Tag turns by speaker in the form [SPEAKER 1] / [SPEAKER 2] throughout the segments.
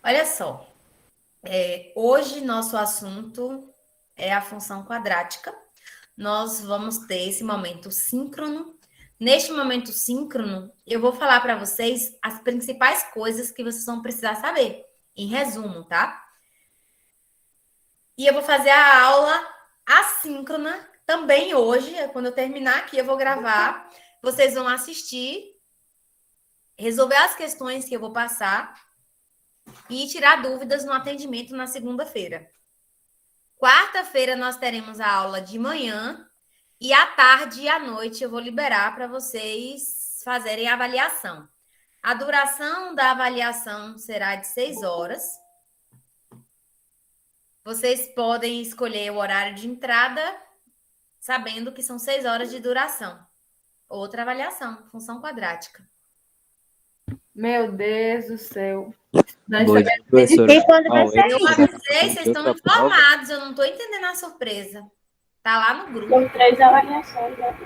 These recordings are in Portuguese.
[SPEAKER 1] Olha só, hoje nosso assunto é a função quadrática. Nós vamos ter esse momento síncrono. Neste momento síncrono, eu vou falar para vocês as principais coisas que vocês vão precisar saber, em resumo, tá? E eu vou fazer a aula assíncrona também hoje. Quando eu terminar aqui, eu vou gravar. Vocês vão assistir, resolver as questões que eu vou passar e tirar dúvidas no atendimento na segunda-feira. Quarta-feira nós teremos a aula de manhã e à tarde e à noite eu vou liberar para vocês fazerem a avaliação. A duração da avaliação será de 6 horas. Vocês podem escolher o horário de entrada, sabendo que são 6 horas de duração. Outra avaliação, função quadrática.
[SPEAKER 2] Meu Deus do céu.
[SPEAKER 3] Bom dia, professora.
[SPEAKER 4] E quando vai ser?
[SPEAKER 1] Eu avisei, vocês estão informados, eu não estou entendendo a surpresa. Tá lá no grupo.
[SPEAKER 4] Com 3 avaliações, né?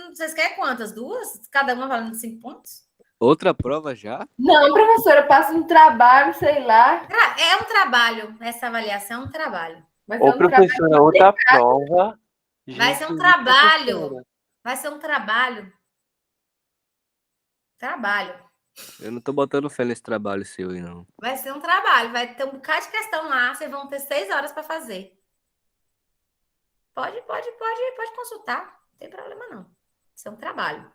[SPEAKER 1] Vocês querem quantas? 2? Cada uma valendo 5 pontos?
[SPEAKER 3] Outra prova já?
[SPEAKER 2] Não, professora, passa um trabalho, sei lá.
[SPEAKER 1] É um trabalho. Essa avaliação é um trabalho.
[SPEAKER 2] Mas
[SPEAKER 5] Ô, professora, outra prova.
[SPEAKER 1] Vai ser um
[SPEAKER 5] Gente,
[SPEAKER 1] trabalho.
[SPEAKER 5] professora.
[SPEAKER 1] Vai ser um trabalho. Trabalho.
[SPEAKER 3] Eu não tô botando fé nesse trabalho seu aí, não.
[SPEAKER 1] Vai ser um trabalho. Vai ter um bocado de questão lá. Vocês vão ter 6 horas para fazer. Pode consultar. Não tem problema, não. Isso é um trabalho.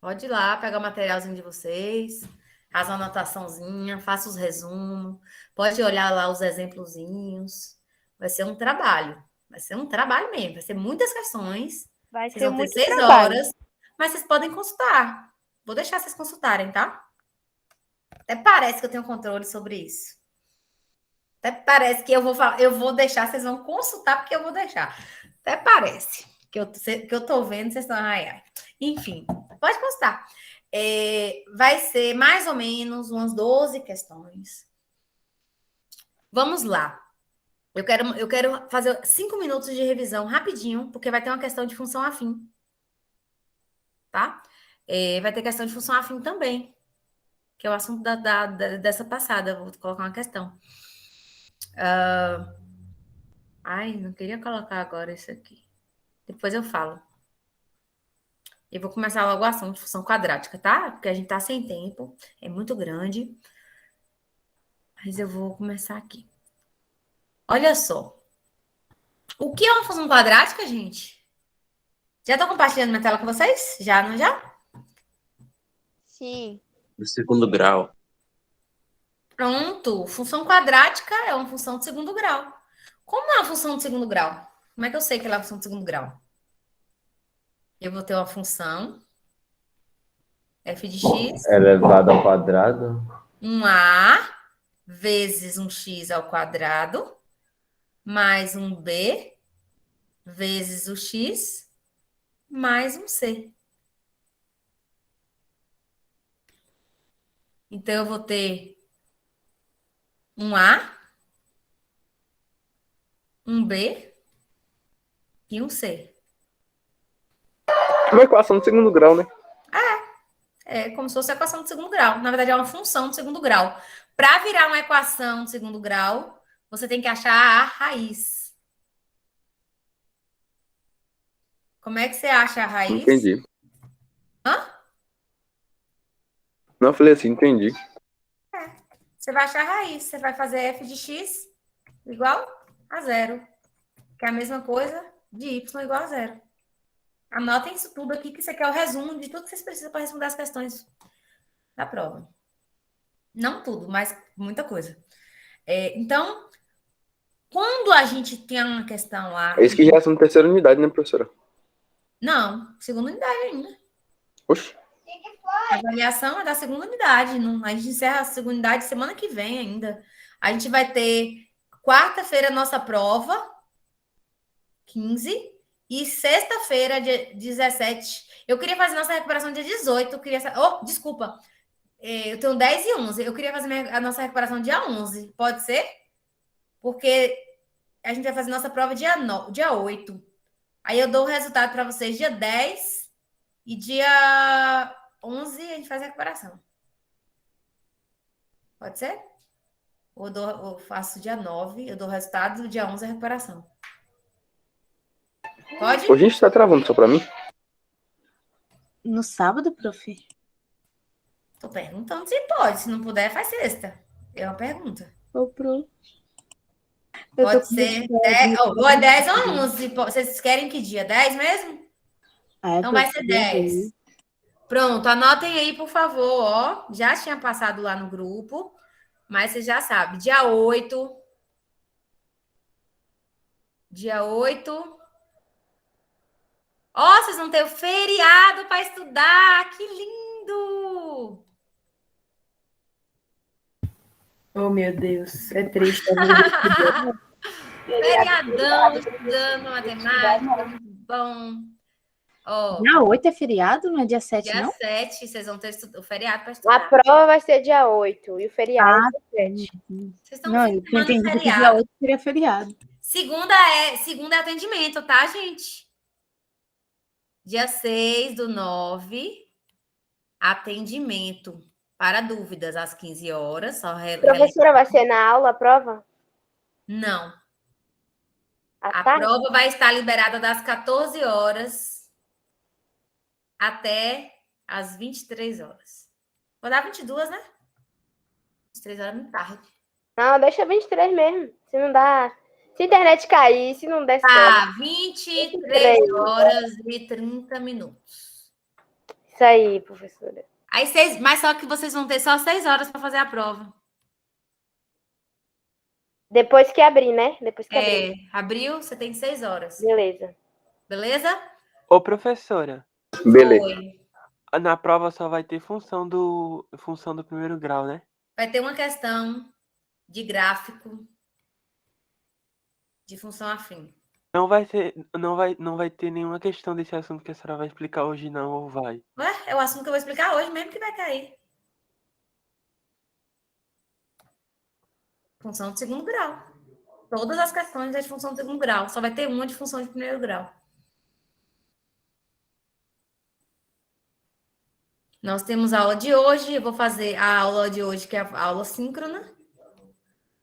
[SPEAKER 1] Pode ir lá, pegar o materialzinho de vocês, fazer uma anotaçãozinha, faça os resumos. Pode olhar lá os exemplozinhos. Vai ser um trabalho. Vai ser um trabalho mesmo. Vai ser muitas questões.
[SPEAKER 4] Vai
[SPEAKER 1] Vocês
[SPEAKER 4] ser
[SPEAKER 1] vão ter
[SPEAKER 4] muito
[SPEAKER 1] 6
[SPEAKER 4] trabalho.
[SPEAKER 1] horas. Mas vocês podem consultar. Vou deixar vocês consultarem, tá? Até parece que eu tenho controle sobre isso. Até parece que eu vou deixar, vocês vão consultar, porque eu vou deixar. Até parece que eu tô vendo, vocês estão. Ai. Enfim, pode consultar. Vai ser mais ou menos umas 12 questões. Vamos lá. Eu quero fazer 5 minutos de revisão rapidinho, porque vai ter uma questão de função afim. Tá? Vai ter questão de função afim também, que é o assunto dessa passada. Vou colocar uma questão. Ai, não queria colocar agora isso aqui. Depois eu falo. Eu vou começar logo o assunto de função quadrática, tá? Porque a gente tá sem tempo, é muito grande. Mas eu vou começar aqui. Olha só. O que é uma função quadrática, gente? Já tô compartilhando minha tela com vocês? Já, não já?
[SPEAKER 4] Sim.
[SPEAKER 5] Do segundo grau.
[SPEAKER 1] Pronto. Função quadrática é uma função de segundo grau. Como é uma função de segundo grau? Como é que eu sei que ela é uma função de segundo grau? Eu vou ter uma função f de x
[SPEAKER 5] Elevado ao quadrado.
[SPEAKER 1] um a vezes um x ao quadrado mais um b vezes o x mais um c. Então, eu vou ter um a, um b e um c.
[SPEAKER 5] Uma equação de segundo grau, né?
[SPEAKER 1] É como se fosse a equação de segundo grau. Na verdade, é uma função de segundo grau. Para virar uma equação de segundo grau, você tem que achar a raiz. Como é que você acha a raiz?
[SPEAKER 5] Entendi.
[SPEAKER 1] Hã?
[SPEAKER 5] Não, eu falei assim, entendi.
[SPEAKER 1] Você vai achar a raiz. Você vai fazer f de x igual a zero. Que é a mesma coisa de y igual a zero. Anotem isso tudo aqui, que isso aqui é o resumo de tudo que vocês precisam para responder as questões da prova. Não tudo, mas muita coisa. Então, quando a gente tem uma questão lá...
[SPEAKER 5] É isso que já é na terceira unidade, né, professora?
[SPEAKER 1] Não, segunda unidade ainda.
[SPEAKER 5] Oxe.
[SPEAKER 1] A avaliação é da segunda unidade. A gente encerra a segunda unidade semana que vem ainda. A gente vai ter quarta-feira a nossa prova, 15, e sexta-feira, dia 17. Eu queria fazer nossa recuperação dia 18. Desculpa. Eu tenho 10 e 11. Eu queria fazer a nossa recuperação dia 11. Pode ser? Porque a gente vai fazer nossa prova dia 8. Aí eu dou o resultado para vocês dia 10 e dia 11 a gente faz a recuperação. Pode ser? Ou faço dia 9, eu dou o resultado, dia 11 a recuperação. Pode?
[SPEAKER 5] Ô, gente, tá travando só pra mim?
[SPEAKER 4] No sábado, prof?
[SPEAKER 1] Tô perguntando se pode. Se não puder, faz sexta. É uma pergunta.
[SPEAKER 4] Ou pro...
[SPEAKER 1] Pode ser 10, ou é 10 ou 11. Vocês querem que dia? 10 mesmo? Então vai ser 10. Pronto, anotem aí, por favor. Ó, já tinha passado lá no grupo, mas você já sabe. Dia 8. Dia 8. Ó, vocês vão ter o feriado para estudar. Que lindo!
[SPEAKER 2] Oh, meu Deus. É triste.
[SPEAKER 1] Feriadão, estudando matemática, muito bom. Ó,
[SPEAKER 4] Dia 8 é feriado, não é dia 7,
[SPEAKER 1] dia
[SPEAKER 4] não?
[SPEAKER 1] 7, vocês vão ter o feriado para
[SPEAKER 6] A
[SPEAKER 1] estudar.
[SPEAKER 6] prova vai ser dia 8 e o feriado é dia 7.
[SPEAKER 1] Vocês estão
[SPEAKER 4] Não,
[SPEAKER 1] no fim
[SPEAKER 4] eu
[SPEAKER 1] de
[SPEAKER 4] tinha
[SPEAKER 1] semana de
[SPEAKER 4] entendido que dia
[SPEAKER 1] feriado.
[SPEAKER 4] 8 seria feriado.
[SPEAKER 1] Segunda é atendimento, tá, gente? Dia 6 do 9, atendimento para dúvidas às 15 horas. Só
[SPEAKER 6] Professora, vai ser na aula a prova?
[SPEAKER 1] Não.
[SPEAKER 6] À
[SPEAKER 1] A
[SPEAKER 6] tarde?
[SPEAKER 1] prova vai estar liberada das 14 horas até as 23 horas. Vou dar 22, né? 23 horas muito tarde.
[SPEAKER 6] Não, deixa 23 mesmo. Se não dá. Se a internet cair, se não der certo.
[SPEAKER 1] Tá, 23 horas e 30 minutos.
[SPEAKER 6] Isso aí, professora.
[SPEAKER 1] Aí mas só que vocês vão ter só 6 horas para fazer a prova.
[SPEAKER 6] Depois que abrir, né? Depois que abrir.
[SPEAKER 1] Abril, você tem 6 horas.
[SPEAKER 6] Beleza.
[SPEAKER 1] Beleza?
[SPEAKER 7] Ô, professora,
[SPEAKER 5] Beleza.
[SPEAKER 1] Oi.
[SPEAKER 7] na prova só vai ter função do primeiro grau, né?
[SPEAKER 1] Vai ter uma questão de gráfico de função afim.
[SPEAKER 7] Não vai ter nenhuma questão desse assunto que a senhora vai explicar hoje, não, ou vai?
[SPEAKER 1] Ué, é o assunto que eu vou explicar hoje mesmo que vai cair. Função de segundo grau. Todas as questões é de função de segundo grau. Só vai ter uma de função de primeiro grau. Nós temos a aula de hoje. Eu vou fazer a aula de hoje, que é a aula síncrona.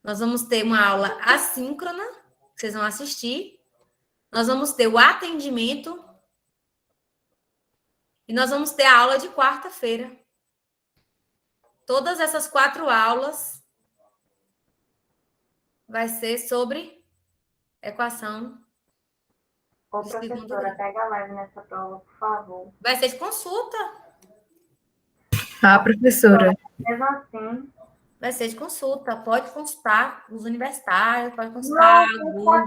[SPEAKER 1] Nós vamos ter uma aula assíncrona, que vocês vão assistir. Nós vamos ter o atendimento. E nós vamos ter a aula de quarta-feira. Todas essas 4 aulas vai ser sobre equação.
[SPEAKER 8] Ô, professora, pega a live nessa prova, por favor.
[SPEAKER 1] Vai ser de consulta.
[SPEAKER 2] Ah, professora.
[SPEAKER 8] Mesmo assim.
[SPEAKER 1] Vai ser de consulta. Pode consultar os universitários, pode consultar o Google,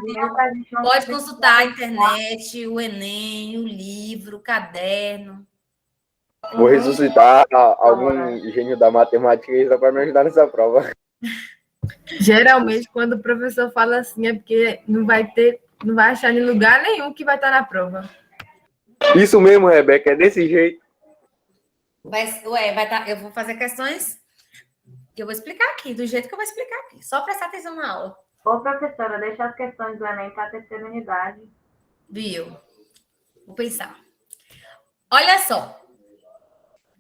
[SPEAKER 1] pode consultar a internet, o Enem, o livro, o caderno.
[SPEAKER 5] Vou ressuscitar algum gênio da matemática aí só pra me ajudar nessa prova.
[SPEAKER 2] Geralmente, quando o professor fala assim, é porque não vai achar em lugar nenhum que vai estar na prova.
[SPEAKER 5] Isso mesmo, Rebeca, é desse jeito.
[SPEAKER 1] Eu vou fazer questões que eu vou explicar aqui, do jeito que eu vou explicar aqui. Só prestar atenção na aula.
[SPEAKER 8] Ô, professora, deixa as questões do Enem para a terceira unidade.
[SPEAKER 1] Viu? Vou pensar. Olha só.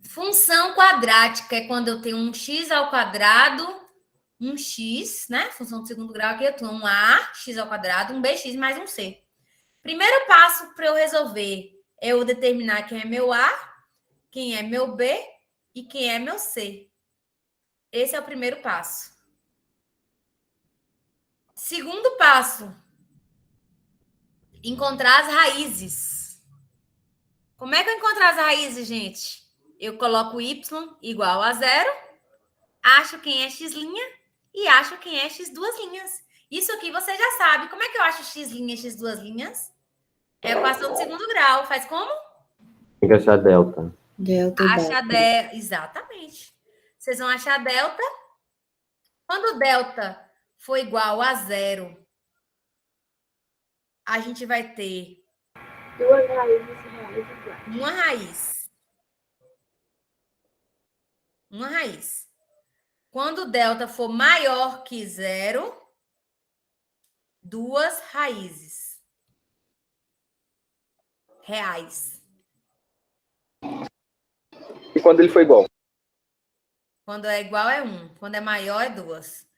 [SPEAKER 1] Função quadrática é quando eu tenho um x ao quadrado, um x, né? Função de segundo grau aqui, eu tenho um a, x ao quadrado, um bx mais um c. Primeiro passo para eu resolver é eu determinar quem é meu a, quem é meu b e quem é meu c. Esse é o primeiro passo. Segundo passo, encontrar as raízes. Como é que eu encontro as raízes, gente? Eu coloco y igual a 0, acho quem é x' e acho quem é x duas linhas. Isso aqui você já sabe. Como é que eu acho x' e x duas linhas? É equação de segundo grau. Faz como?
[SPEAKER 9] Tem que achar delta.
[SPEAKER 1] Acha delta. Exatamente. Vocês vão achar delta. Quando delta for igual a 0, a gente vai ter
[SPEAKER 6] Duas raízes iguais.
[SPEAKER 1] uma raiz. Uma raiz. Quando delta for maior que 0, duas raízes reais.
[SPEAKER 5] E quando ele foi igual?
[SPEAKER 1] Quando é igual é 1. Quando é maior é 2.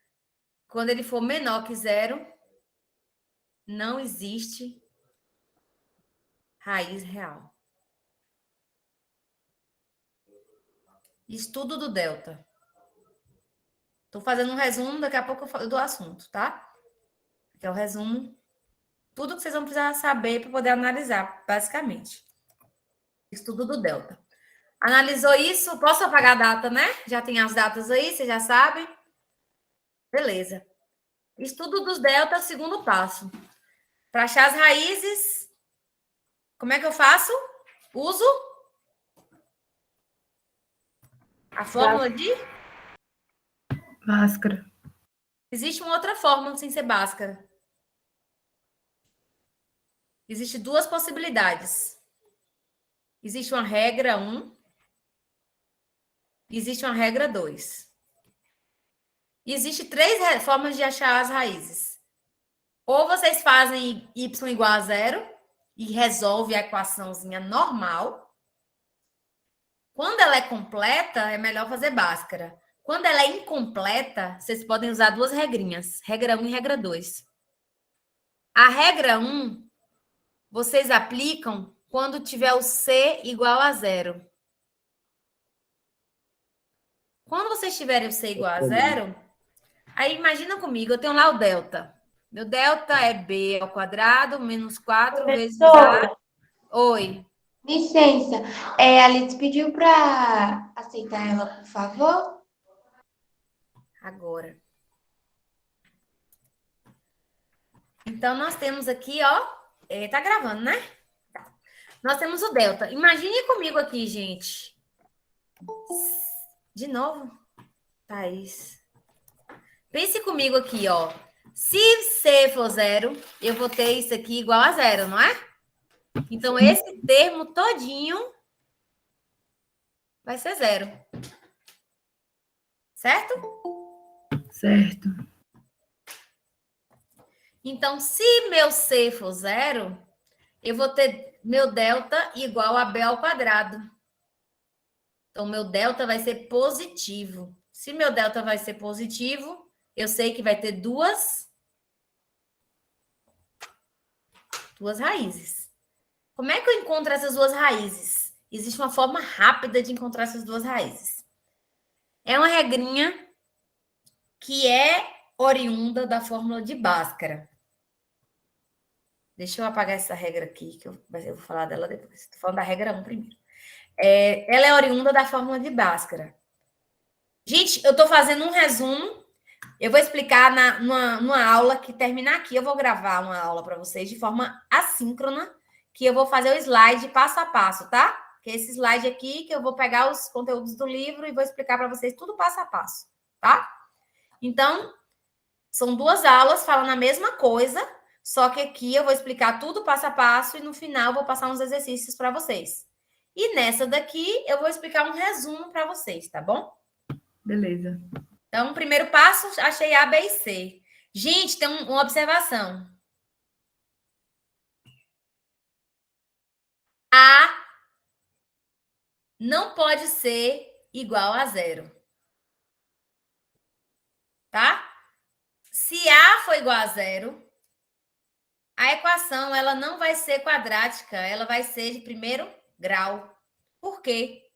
[SPEAKER 1] Quando ele for menor que 0, não existe raiz real. Estudo do delta. Estou fazendo um resumo, daqui a pouco eu falo do assunto, tá? Que é o resumo. Tudo que vocês vão precisar saber para poder analisar, basicamente. Estudo do delta. Analisou isso? Posso apagar a data, né? Já tem as datas aí, vocês já sabem. Beleza. Estudo dos deltas, segundo passo. Para achar as raízes, como é que eu faço? Uso a fórmula de...
[SPEAKER 2] Bhaskara.
[SPEAKER 1] Existe uma outra fórmula sem ser Bhaskara. Existem 2 possibilidades. Existe uma regra 1. Existe uma regra 2. Existem 3 formas de achar as raízes. Ou vocês fazem y igual a 0 e resolve a equaçãozinha normal. Quando ela é completa, é melhor fazer Bhaskara. Quando ela é incompleta, vocês podem usar 2 regrinhas. Regra 1 e regra 2. A regra 1, vocês aplicam quando tiver o C igual a 0. Quando vocês tiverem o C igual a 0, aí imagina comigo, eu tenho lá o delta. Meu delta é B ao quadrado menos 4 vezes A. Oi.
[SPEAKER 8] Licença, a Alice pediu para aceitar ela, por favor?
[SPEAKER 1] Agora. Então, nós temos aqui, ó. Tá gravando, né? Tá. Nós temos o delta. Imagine comigo aqui, gente. De novo. Thaís. Pense comigo aqui, ó. Se C for 0, eu vou ter isso aqui igual a 0, não é? Então, esse termo todinho vai ser 0. Certo?
[SPEAKER 2] Certo.
[SPEAKER 1] Então, se meu C for 0, eu vou ter meu delta igual a B ao quadrado. Então, meu delta vai ser positivo. Se meu delta vai ser positivo, eu sei que vai ter duas raízes. Como é que eu encontro essas 2 raízes? Existe uma forma rápida de encontrar essas 2 raízes. É uma regrinha que é oriunda da fórmula de Bhaskara. Deixa eu apagar essa regra aqui, que eu vou falar dela depois. Estou falando da regra 1 primeiro. Ela é oriunda da fórmula de Bhaskara. Gente, eu estou fazendo um resumo. Eu vou explicar numa aula que terminar aqui. Eu vou gravar uma aula para vocês de forma assíncrona, que eu vou fazer o slide passo a passo, tá? Que é esse slide aqui, que eu vou pegar os conteúdos do livro e vou explicar para vocês tudo passo a passo, tá? Então, são 2 aulas falando a mesma coisa, só que aqui eu vou explicar tudo passo a passo e no final eu vou passar uns exercícios para vocês. E nessa daqui eu vou explicar um resumo para vocês, tá bom?
[SPEAKER 2] Beleza.
[SPEAKER 1] Então, primeiro passo, achei A, B e C. Gente, tem uma observação. A não pode ser igual a 0. Tá? Se A for igual a 0, a equação ela não vai ser quadrática, ela vai ser de primeiro grau. Por quê?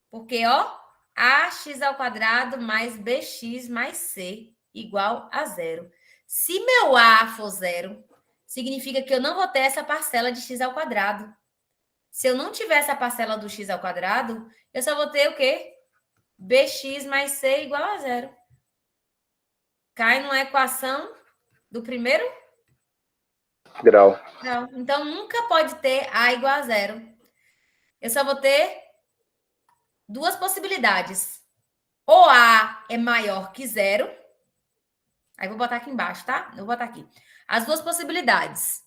[SPEAKER 1] Porque, ó, ax ao quadrado mais bx mais c igual a 0. Se meu A for 0, significa que eu não vou ter essa parcela de x ao quadrado. Se eu não tiver essa parcela do x ao quadrado, eu só vou ter o quê? Bx mais c igual a 0. Cai numa equação do primeiro
[SPEAKER 5] grau.
[SPEAKER 1] grau. Então, nunca pode ter A igual a 0. Eu só vou ter 2 possibilidades. Ou A é maior que 0. Aí, vou botar aqui embaixo, tá? Eu vou botar aqui. As 2 possibilidades.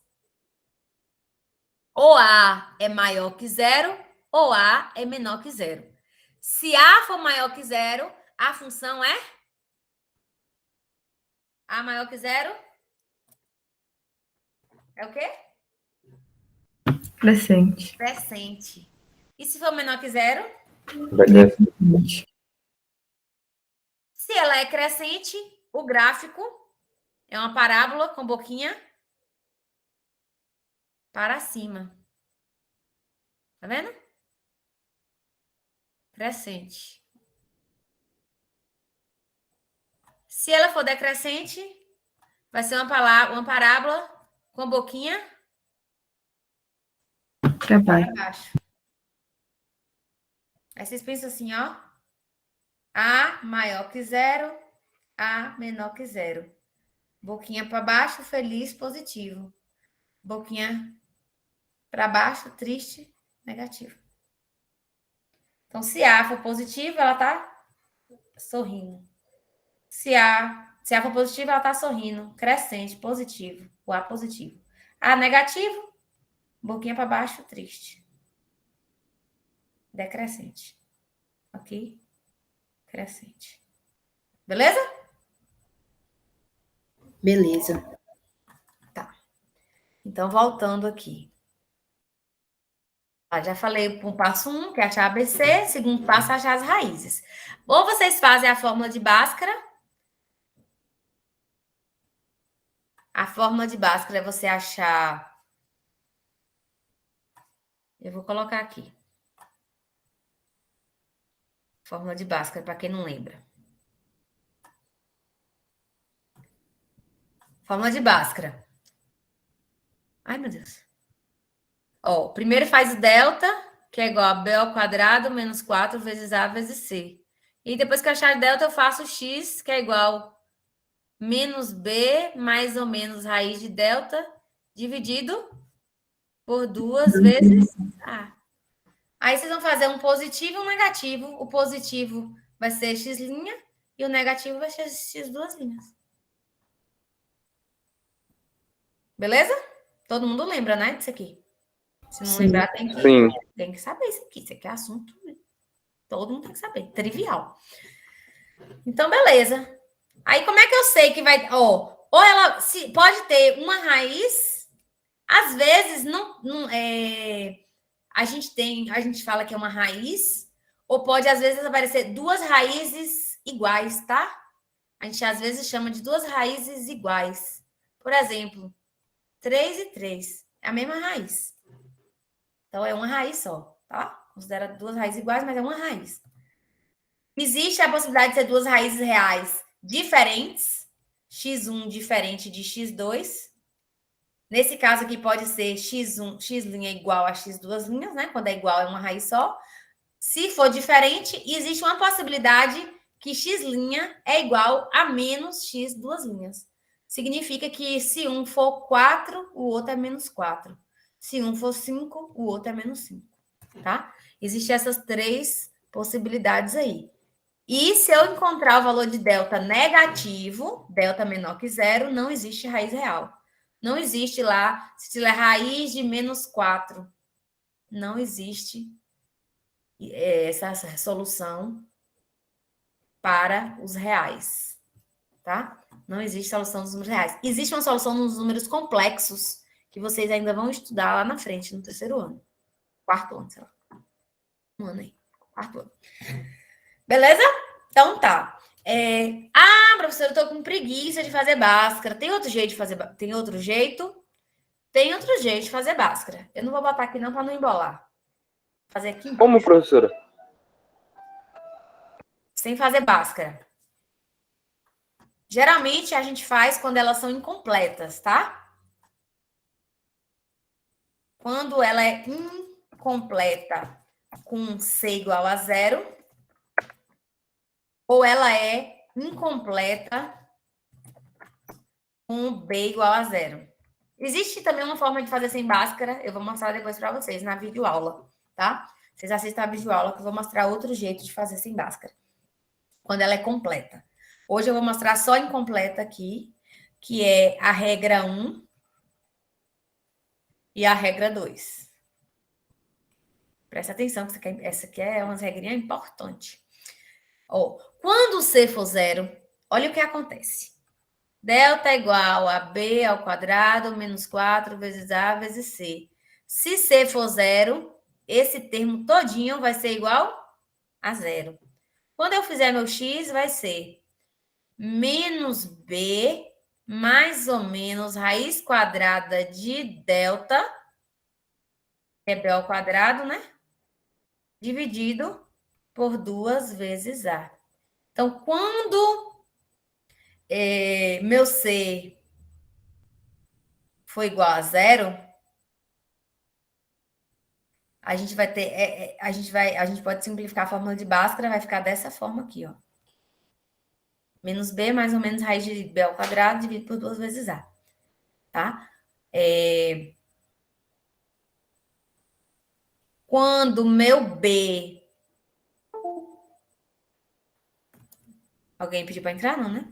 [SPEAKER 1] Ou A é maior que 0, ou A é menor que 0. Se A for maior que 0, a função é A maior que 0? É o quê?
[SPEAKER 2] Crescente.
[SPEAKER 1] Crescente. E se for menor que 0?
[SPEAKER 9] Decrescente.
[SPEAKER 1] Se ela é crescente, o gráfico é uma parábola com boquinha para cima. Tá vendo? Crescente. Se ela for decrescente, vai ser uma parábola com boquinha
[SPEAKER 2] Para baixo.
[SPEAKER 1] para baixo. Aí vocês pensam assim, ó. A maior que zero, A menor que zero. Boquinha para baixo, feliz, positivo. Boquinha para baixo, triste, negativo. Então, se A for positivo, ela tá sorrindo. Se A for positivo, ela tá sorrindo. Crescente, positivo. O A positivo. A negativo, boquinha para baixo, triste. Decrescente. Ok? Crescente. Beleza?
[SPEAKER 4] Beleza.
[SPEAKER 1] Tá. Então, voltando aqui. Já falei o passo 1, que é achar ABC. Segundo passo, achar as raízes. Ou vocês fazem a fórmula de Bhaskara. A fórmula de Bhaskara é você achar... Eu vou colocar aqui. Fórmula de Bhaskara, para quem não lembra. Fórmula de Bhaskara. Ai, meu Deus. Ó, primeiro faz o delta, que é igual a B ao quadrado menos 4 vezes A vezes C. E depois que eu achar delta, eu faço x, que é igual menos B mais ou menos raiz de delta, dividido por 2 vezes A. Aí vocês vão fazer um positivo e um negativo. O positivo vai ser x' e o negativo vai ser x duas linhas. Beleza? Todo mundo lembra, né, disso aqui? Se não lembrar, tem que saber isso aqui. Isso aqui é assunto. Todo mundo tem que saber. Trivial. Então, beleza. Aí, como é que eu sei que vai... Ou ela pode ter uma raiz. Às vezes, a gente fala que é uma raiz. Ou pode, às vezes, aparecer duas raízes iguais, tá? A gente, às vezes, chama de duas raízes iguais. Por exemplo, 3 e 3. É a mesma raiz. Então, é uma raiz só, tá? Considera duas raízes iguais, mas é uma raiz. Existe a possibilidade de ser duas raízes reais diferentes. x1 diferente de x2. Nesse caso aqui, pode ser x1, x' igual a x duas linhas, né? Quando é igual, é uma raiz só. Se for diferente, existe uma possibilidade que x' é igual a menos x duas linhas. Significa que se um for 4, o outro é menos 4. Se um for 5, o outro é menos 5, tá? Existem essas três possibilidades aí. E se eu encontrar o valor de delta negativo, delta menor que zero, não existe raiz real. Não existe lá, se tiver raiz de menos 4, não existe essa solução para os reais, tá? Não existe solução dos números reais. Existe uma solução nos números complexos, que vocês ainda vão estudar lá na frente, no terceiro ano. Quarto ano, sei lá. Um ano aí. Quarto ano. Beleza? Então tá. Professora, eu tô com preguiça de fazer Bhaskara. Tem outro jeito de fazer... Tem outro jeito de fazer Bhaskara. Eu não vou botar aqui não para não embolar. Vou fazer aqui.
[SPEAKER 5] Como, professora?
[SPEAKER 1] Sem fazer Bhaskara. Geralmente a gente faz quando elas são incompletas, tá? Quando ela é incompleta com C igual a 0, ou ela é incompleta com B igual a 0. Existe também uma forma de fazer sem Bhaskara, eu vou mostrar depois para vocês na videoaula, tá? Vocês assistam a videoaula que eu vou mostrar outro jeito de fazer sem Bhaskara, quando ela é completa. Hoje eu vou mostrar só incompleta aqui, que é a regra 1 e a regra 2. Presta atenção, que essa aqui é uma regrinha importante. Quando o C for 0, olha o que acontece. Delta é igual a B ao quadrado menos 4 vezes A vezes C. Se C for 0, esse termo todinho vai ser igual a 0. Quando eu fizer meu x, vai ser menos B mais ou menos raiz quadrada de delta, que é B ao quadrado, né? Dividido por 2 vezes A. Então, quando meu C for igual a zero, a gente vai ter, a gente pode simplificar a fórmula de Bhaskara, vai ficar dessa forma aqui, ó. Menos B mais ou menos raiz de B ao quadrado dividido por 2 vezes A, tá? Quando meu B... Alguém pediu para entrar? Não, né?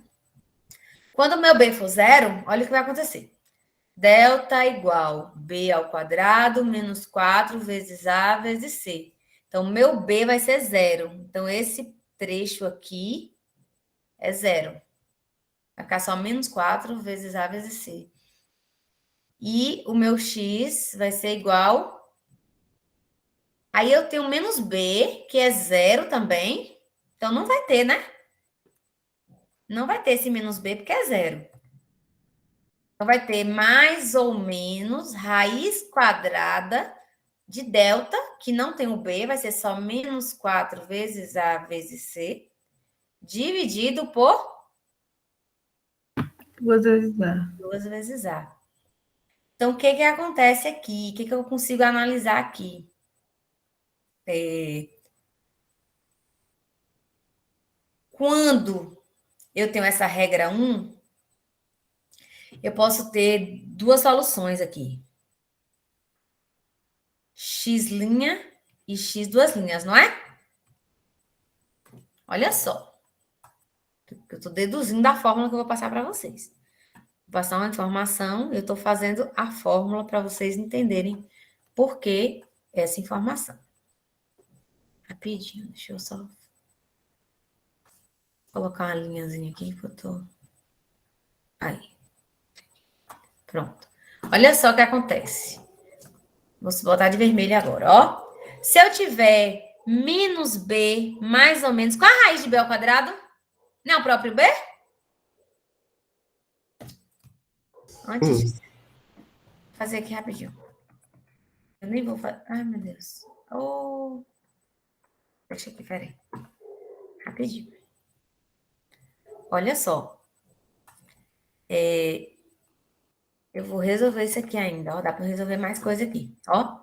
[SPEAKER 1] Quando o meu B for zero, olha o que vai acontecer. Delta igual B ao quadrado menos 4 vezes A vezes C. Então, meu B vai ser zero. Então, esse trecho aqui é zero. Vai ficar só menos 4 vezes A vezes C. E o meu X vai ser igual... Aí eu tenho menos B, que é zero também. Então, não vai ter, né? Não vai ter esse menos B, porque é zero. Então, vai ter mais ou menos raiz quadrada de delta, que não tem o B, vai ser só menos 4 vezes A vezes C, dividido por
[SPEAKER 2] 2 vezes A.
[SPEAKER 1] 2 vezes A. Então, o que que acontece aqui? O que que eu consigo analisar aqui? Quando eu tenho essa regra 1, eu posso ter duas soluções aqui. X' e X duas linhas, não é? Olha só. Eu estou deduzindo da fórmula que eu vou passar para vocês. Vou passar uma informação, eu estou fazendo a fórmula para vocês entenderem por que essa informação. Rapidinho, deixa eu só colocar uma linhazinha aqui que eu tô... Aí. Pronto. Olha só o que acontece. Vou botar de vermelho agora, ó. Se eu tiver menos B, mais ou menos... Qual a raiz de B ao quadrado? Não é o próprio B? Antes de fazer aqui rapidinho. Eu nem vou fazer... Ai, meu Deus. Oh. Deixa aqui, peraí. Rapidinho. Olha só. Eu vou resolver isso aqui ainda, ó. Dá para resolver mais coisa aqui, ó.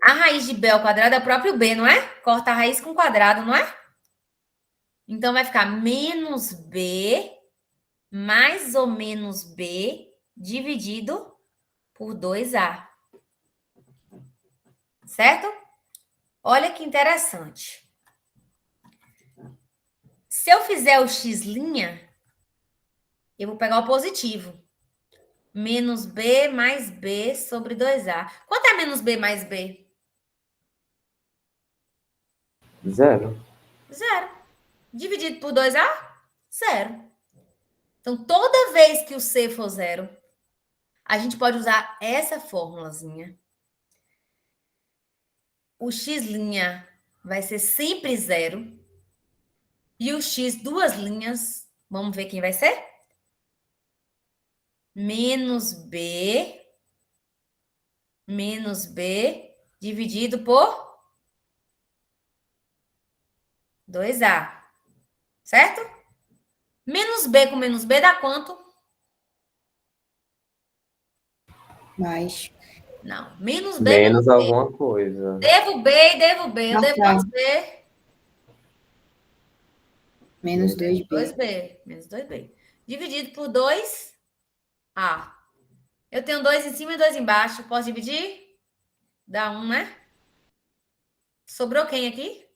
[SPEAKER 1] A raiz de B ao quadrado é o próprio B, não é? Corta a raiz com quadrado, não é? Então, vai ficar menos B mais ou menos B dividido por 2A. Certo? Olha que interessante. Se eu fizer o X', eu vou pegar o positivo. Menos B mais B sobre 2A. Quanto é menos B mais B?
[SPEAKER 9] Zero.
[SPEAKER 1] Zero. Dividido por 2A? Zero. Então, toda vez que o C for zero, a gente pode usar essa fórmulazinha. O X' vai ser sempre zero. E o X duas linhas, vamos ver quem vai ser? Menos B dividido por 2A. Certo? Menos B com menos B dá quanto?
[SPEAKER 10] Mais.
[SPEAKER 1] Não, menos B
[SPEAKER 9] Menos
[SPEAKER 1] B.
[SPEAKER 9] alguma coisa.
[SPEAKER 1] Devo B e devo B. Eu devo quantos B?
[SPEAKER 10] Menos 2B.
[SPEAKER 1] 2B. Menos 2B. Dividido por 2A. Eu tenho 2 em cima e 2 embaixo. Posso dividir? Dá 1, né? Sobrou quem aqui?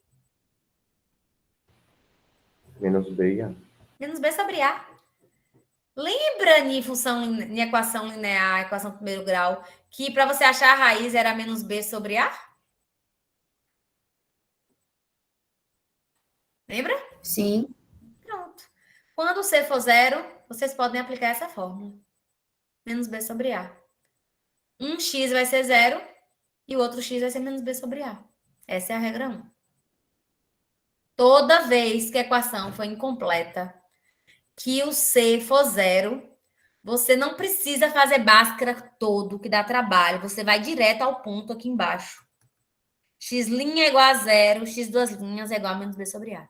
[SPEAKER 9] Menos B e A.
[SPEAKER 1] Menos B sobre A. Lembra em equação linear, equação de primeiro grau, que para você achar a raiz era menos B sobre A? Lembra?
[SPEAKER 10] Sim.
[SPEAKER 1] Pronto. Quando o C for zero, vocês podem aplicar essa fórmula. Menos B sobre A. Um X vai ser zero e o outro X vai ser menos B sobre A. Essa é a regra 1. Toda vez que a equação for incompleta que o C for 0, você não precisa fazer Bhaskara todo, que dá trabalho. Você vai direto ao ponto aqui embaixo. X' é igual a 0, x duas linhas é igual a menos B sobre A.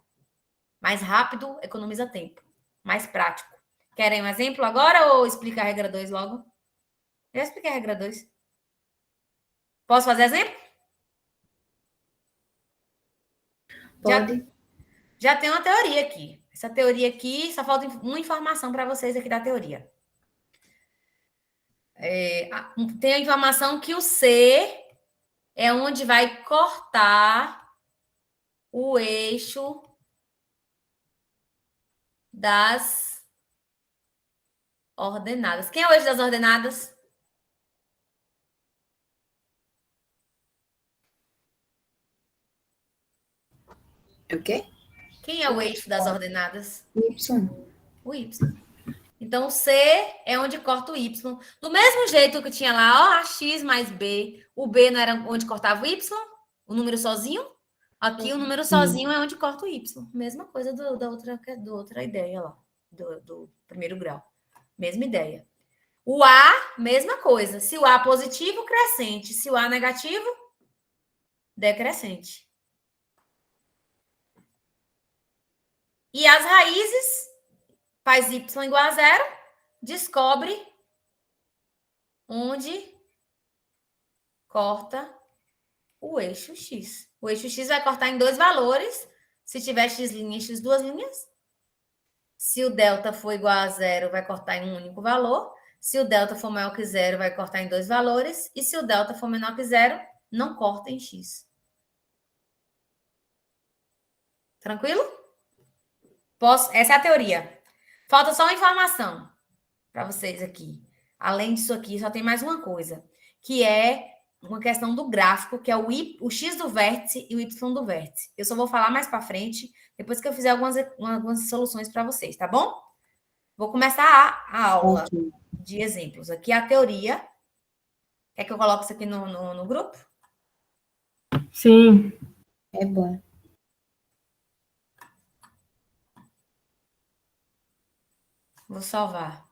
[SPEAKER 1] Mais rápido, economiza tempo. Mais prático. Querem um exemplo agora ou explicar a regra 2 logo? Já expliquei a regra 2. Posso fazer exemplo?
[SPEAKER 10] Pode.
[SPEAKER 1] Já tem uma teoria aqui. Essa teoria aqui, só falta uma informação para vocês aqui da teoria. Tem a informação que o C é onde vai cortar o eixo das ordenadas. Quem é o eixo das ordenadas?
[SPEAKER 10] O quê?
[SPEAKER 1] Quem é o eixo das ordenadas?
[SPEAKER 10] Y.
[SPEAKER 1] O Y. Então, o C é onde corta o Y. Do mesmo jeito que tinha lá, ó, X mais B. O B não era onde cortava o Y? O número sozinho? Aqui, o número sozinho é onde corta o Y. Mesma coisa da outra ideia lá. Do primeiro grau. Mesma ideia. O A, mesma coisa. Se o A positivo, crescente. Se o A negativo, decrescente. E as raízes, faz y igual a 0, descobre onde corta o eixo x. O eixo x vai cortar em 2 valores. Se tiver x' e x duas linhas. Se o delta for igual a 0, vai cortar em um único valor. Se o delta for maior que 0, vai cortar em 2 valores. E se o delta for menor que 0, não corta em x. Tranquilo? Essa é a teoria. Falta só uma informação para vocês aqui. Além disso aqui, só tem mais uma coisa, que é uma questão do gráfico, que é o x do vértice e o y do vértice. Eu só vou falar mais para frente, depois que eu fizer algumas soluções para vocês, tá bom? Vou começar a aula de exemplos. Aqui é a teoria. Quer que eu coloque isso aqui no grupo?
[SPEAKER 2] Sim.
[SPEAKER 10] É bom.
[SPEAKER 1] Vou salvar.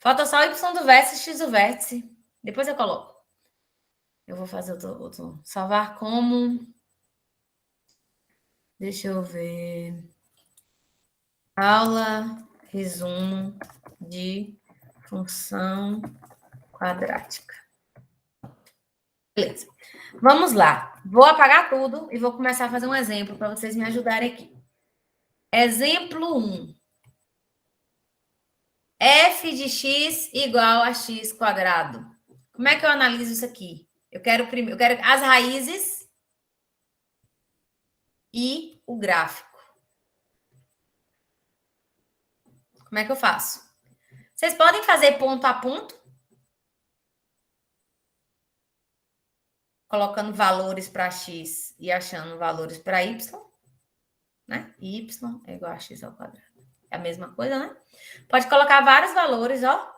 [SPEAKER 1] Falta só o y do vértice e x do vértice. Depois eu coloco. Eu vou fazer outro. Salvar como... Deixa eu ver. Aula, resumo de função quadrática. Beleza. Vamos lá. Vou apagar tudo e vou começar a fazer um exemplo para vocês me ajudarem aqui. Exemplo 1. F de x igual a x quadrado. Como é que eu analiso isso aqui? Eu quero as raízes e o gráfico. Como é que eu faço? Vocês podem fazer ponto a ponto, colocando valores para x e achando valores para y, né? Y é igual a x ao quadrado. É a mesma coisa, né? Pode colocar vários valores, ó.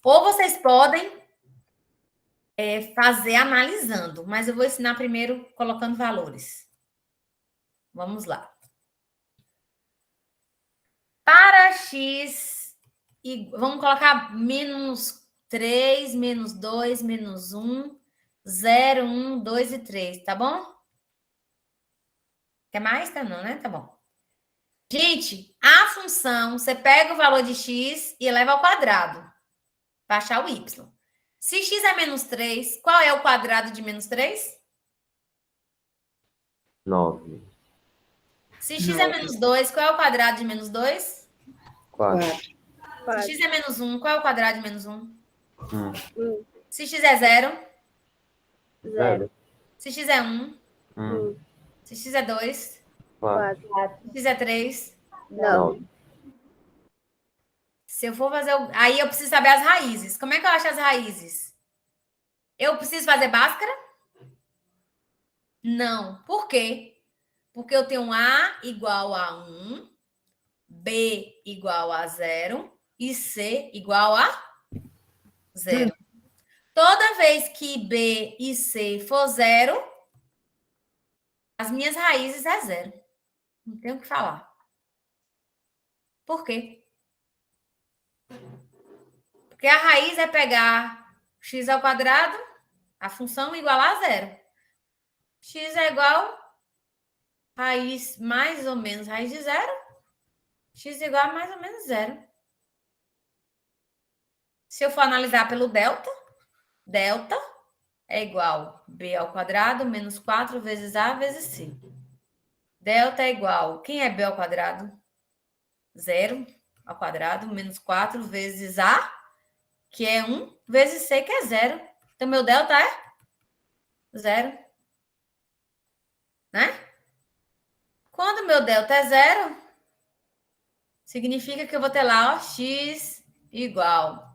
[SPEAKER 1] Ou vocês podem fazer analisando, mas eu vou ensinar primeiro colocando valores. Vamos lá. Para x, vamos colocar menos 3, menos 2, menos 1, 0, 1, 2 e 3, tá bom? Quer mais? Tá não, né? Tá bom. Gente, a função, você pega o valor de x e eleva ao quadrado para achar o y. Se x é menos 3, qual é o quadrado de menos 3?
[SPEAKER 9] 9.
[SPEAKER 1] Se x é menos 2, qual é o quadrado de menos 2?
[SPEAKER 9] 4.
[SPEAKER 1] Se x é menos 1, qual é o quadrado de menos 1?
[SPEAKER 9] 1.
[SPEAKER 1] Se x é 0?
[SPEAKER 9] 0.
[SPEAKER 1] Se x é 1?
[SPEAKER 9] 1.
[SPEAKER 1] Se x é 2?
[SPEAKER 9] 4.
[SPEAKER 1] Se x é 3?
[SPEAKER 9] Não.
[SPEAKER 1] Se eu for fazer... Aí eu preciso saber as raízes. Como é que eu acho as raízes? Eu preciso fazer Bhaskara? Não. Por quê? Porque eu tenho A igual a 1, B igual a 0 e C igual a 0. Toda vez que B e C for 0, as minhas raízes é 0. Não tenho o que falar. Por quê? Porque a raiz é pegar x ao quadrado, a função igual a zero. X é igual a raiz mais ou menos raiz de zero. X é igual a mais ou menos zero. Se eu for analisar pelo delta, delta é igual a b ao quadrado menos 4 vezes a vezes c. Delta é igual, quem é b ao quadrado? 0 ao quadrado menos 4 vezes a, que é 1, vezes c, que é 0. Então, meu delta é 0. Né? Quando meu delta é 0, significa que eu vou ter lá, ó, x igual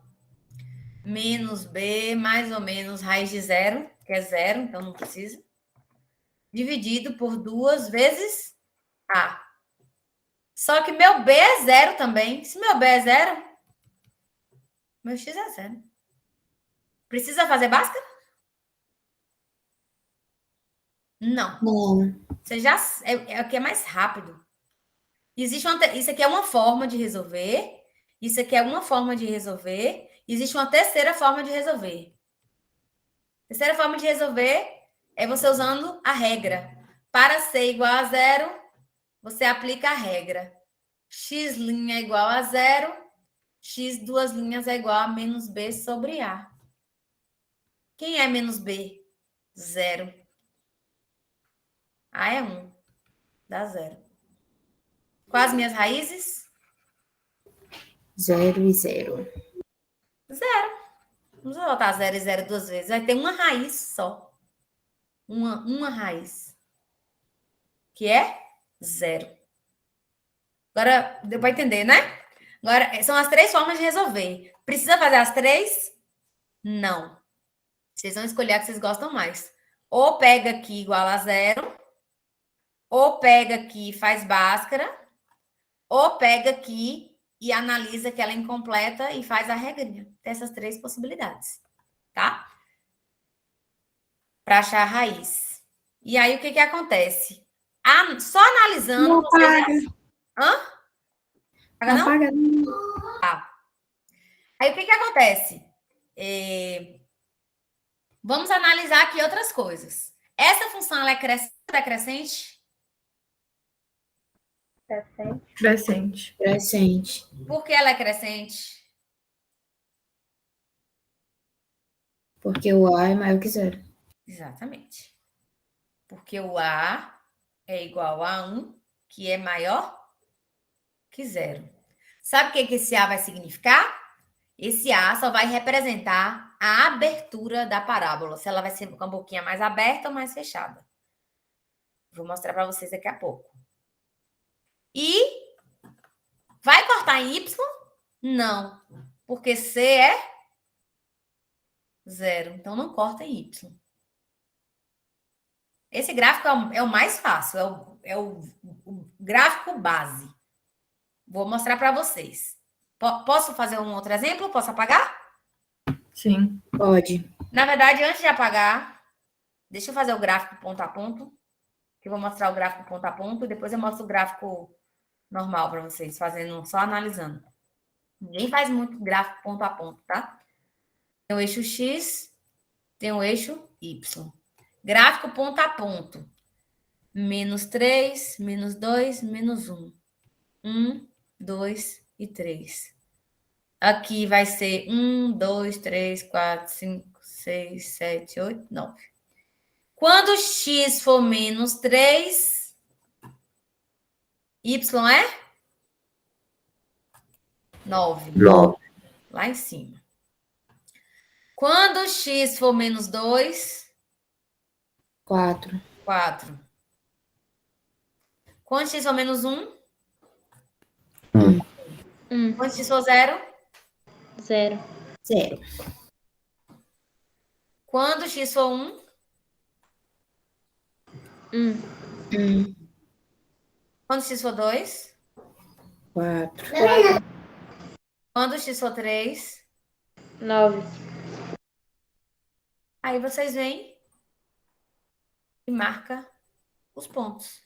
[SPEAKER 1] menos b mais ou menos raiz de 0, que é 0, então não precisa, dividido por 2 vezes a. Só que meu b é 0 também. Se meu b é 0, meu x é 0. Precisa fazer Bhaskara? Não.
[SPEAKER 10] Não.
[SPEAKER 1] Você já é o que é mais rápido. Isso aqui é uma forma de resolver. Isso aqui é uma forma de resolver. Existe uma terceira forma de resolver. A terceira forma de resolver é você usando a regra. Para c igual a 0, você aplica a regra. X' é igual a 0, x duas linhas é igual a menos b sobre a. Quem é menos b? 0. A é 1. Dá 0. Quais as minhas raízes?
[SPEAKER 10] 0 e 0.
[SPEAKER 1] 0. Não vou botar 0 e 0 duas vezes. Vai ter uma raiz só. Uma raiz. Que é 0. Agora, deu para entender, né? Agora, são as 3 formas de resolver. Precisa fazer as 3? Não. Vocês vão escolher a que vocês gostam mais. Ou pega aqui igual a 0, ou pega aqui e faz Bhaskara, ou pega aqui e analisa que ela é incompleta e faz a regrinha. Tem essas 3 possibilidades, tá? Para achar a raiz. E aí, o que acontece? Só analisando...
[SPEAKER 10] Não paga.
[SPEAKER 1] Hã? Paga não?
[SPEAKER 10] Paga não.
[SPEAKER 1] Tá. Aí, o que acontece? Vamos analisar aqui outras coisas. Essa função, ela é crescente ou decrescente?
[SPEAKER 2] Crescente.
[SPEAKER 10] Crescente.
[SPEAKER 1] Por que ela é crescente?
[SPEAKER 10] Porque o A é maior que 0.
[SPEAKER 1] Exatamente. Porque o A é igual a 1, que é maior que 0. Sabe o que esse A vai significar? Esse A só vai representar a abertura da parábola. Se ela vai ser com a boquinha mais aberta ou mais fechada. Vou mostrar para vocês daqui a pouco. E vai cortar em Y? Não. Porque C é 0. Então, não corta em Y. Esse gráfico é o mais fácil. É o gráfico base. Vou mostrar para vocês. Posso fazer um outro exemplo? Posso apagar?
[SPEAKER 2] Sim.
[SPEAKER 10] Pode.
[SPEAKER 1] Na verdade, antes de apagar, deixa eu fazer o gráfico ponto a ponto. Que eu vou mostrar o gráfico ponto a ponto. E depois eu mostro o gráfico normal para vocês, fazendo, só analisando. Ninguém faz muito gráfico ponto a ponto, tá? Tem o eixo X, tem o eixo Y. Gráfico ponto a ponto. Menos 3, menos 2, menos 1. 1, 2 e 3. Aqui vai ser 1, 2, 3, 4, 5, 6, 7, 8, 9. Quando x for menos 3, y é 9.
[SPEAKER 5] 9.
[SPEAKER 1] Lá em cima. Quando x for menos 2,
[SPEAKER 10] 4.
[SPEAKER 1] 4. Quando x for menos 1,
[SPEAKER 10] 1.
[SPEAKER 1] quando x for 0,
[SPEAKER 4] 0.
[SPEAKER 10] 0.
[SPEAKER 1] quando x for 1,
[SPEAKER 10] 1.
[SPEAKER 1] quando x for 2,
[SPEAKER 10] 4.
[SPEAKER 1] quando x for 3,
[SPEAKER 6] 9.
[SPEAKER 1] aí vocês vêm e marca os pontos.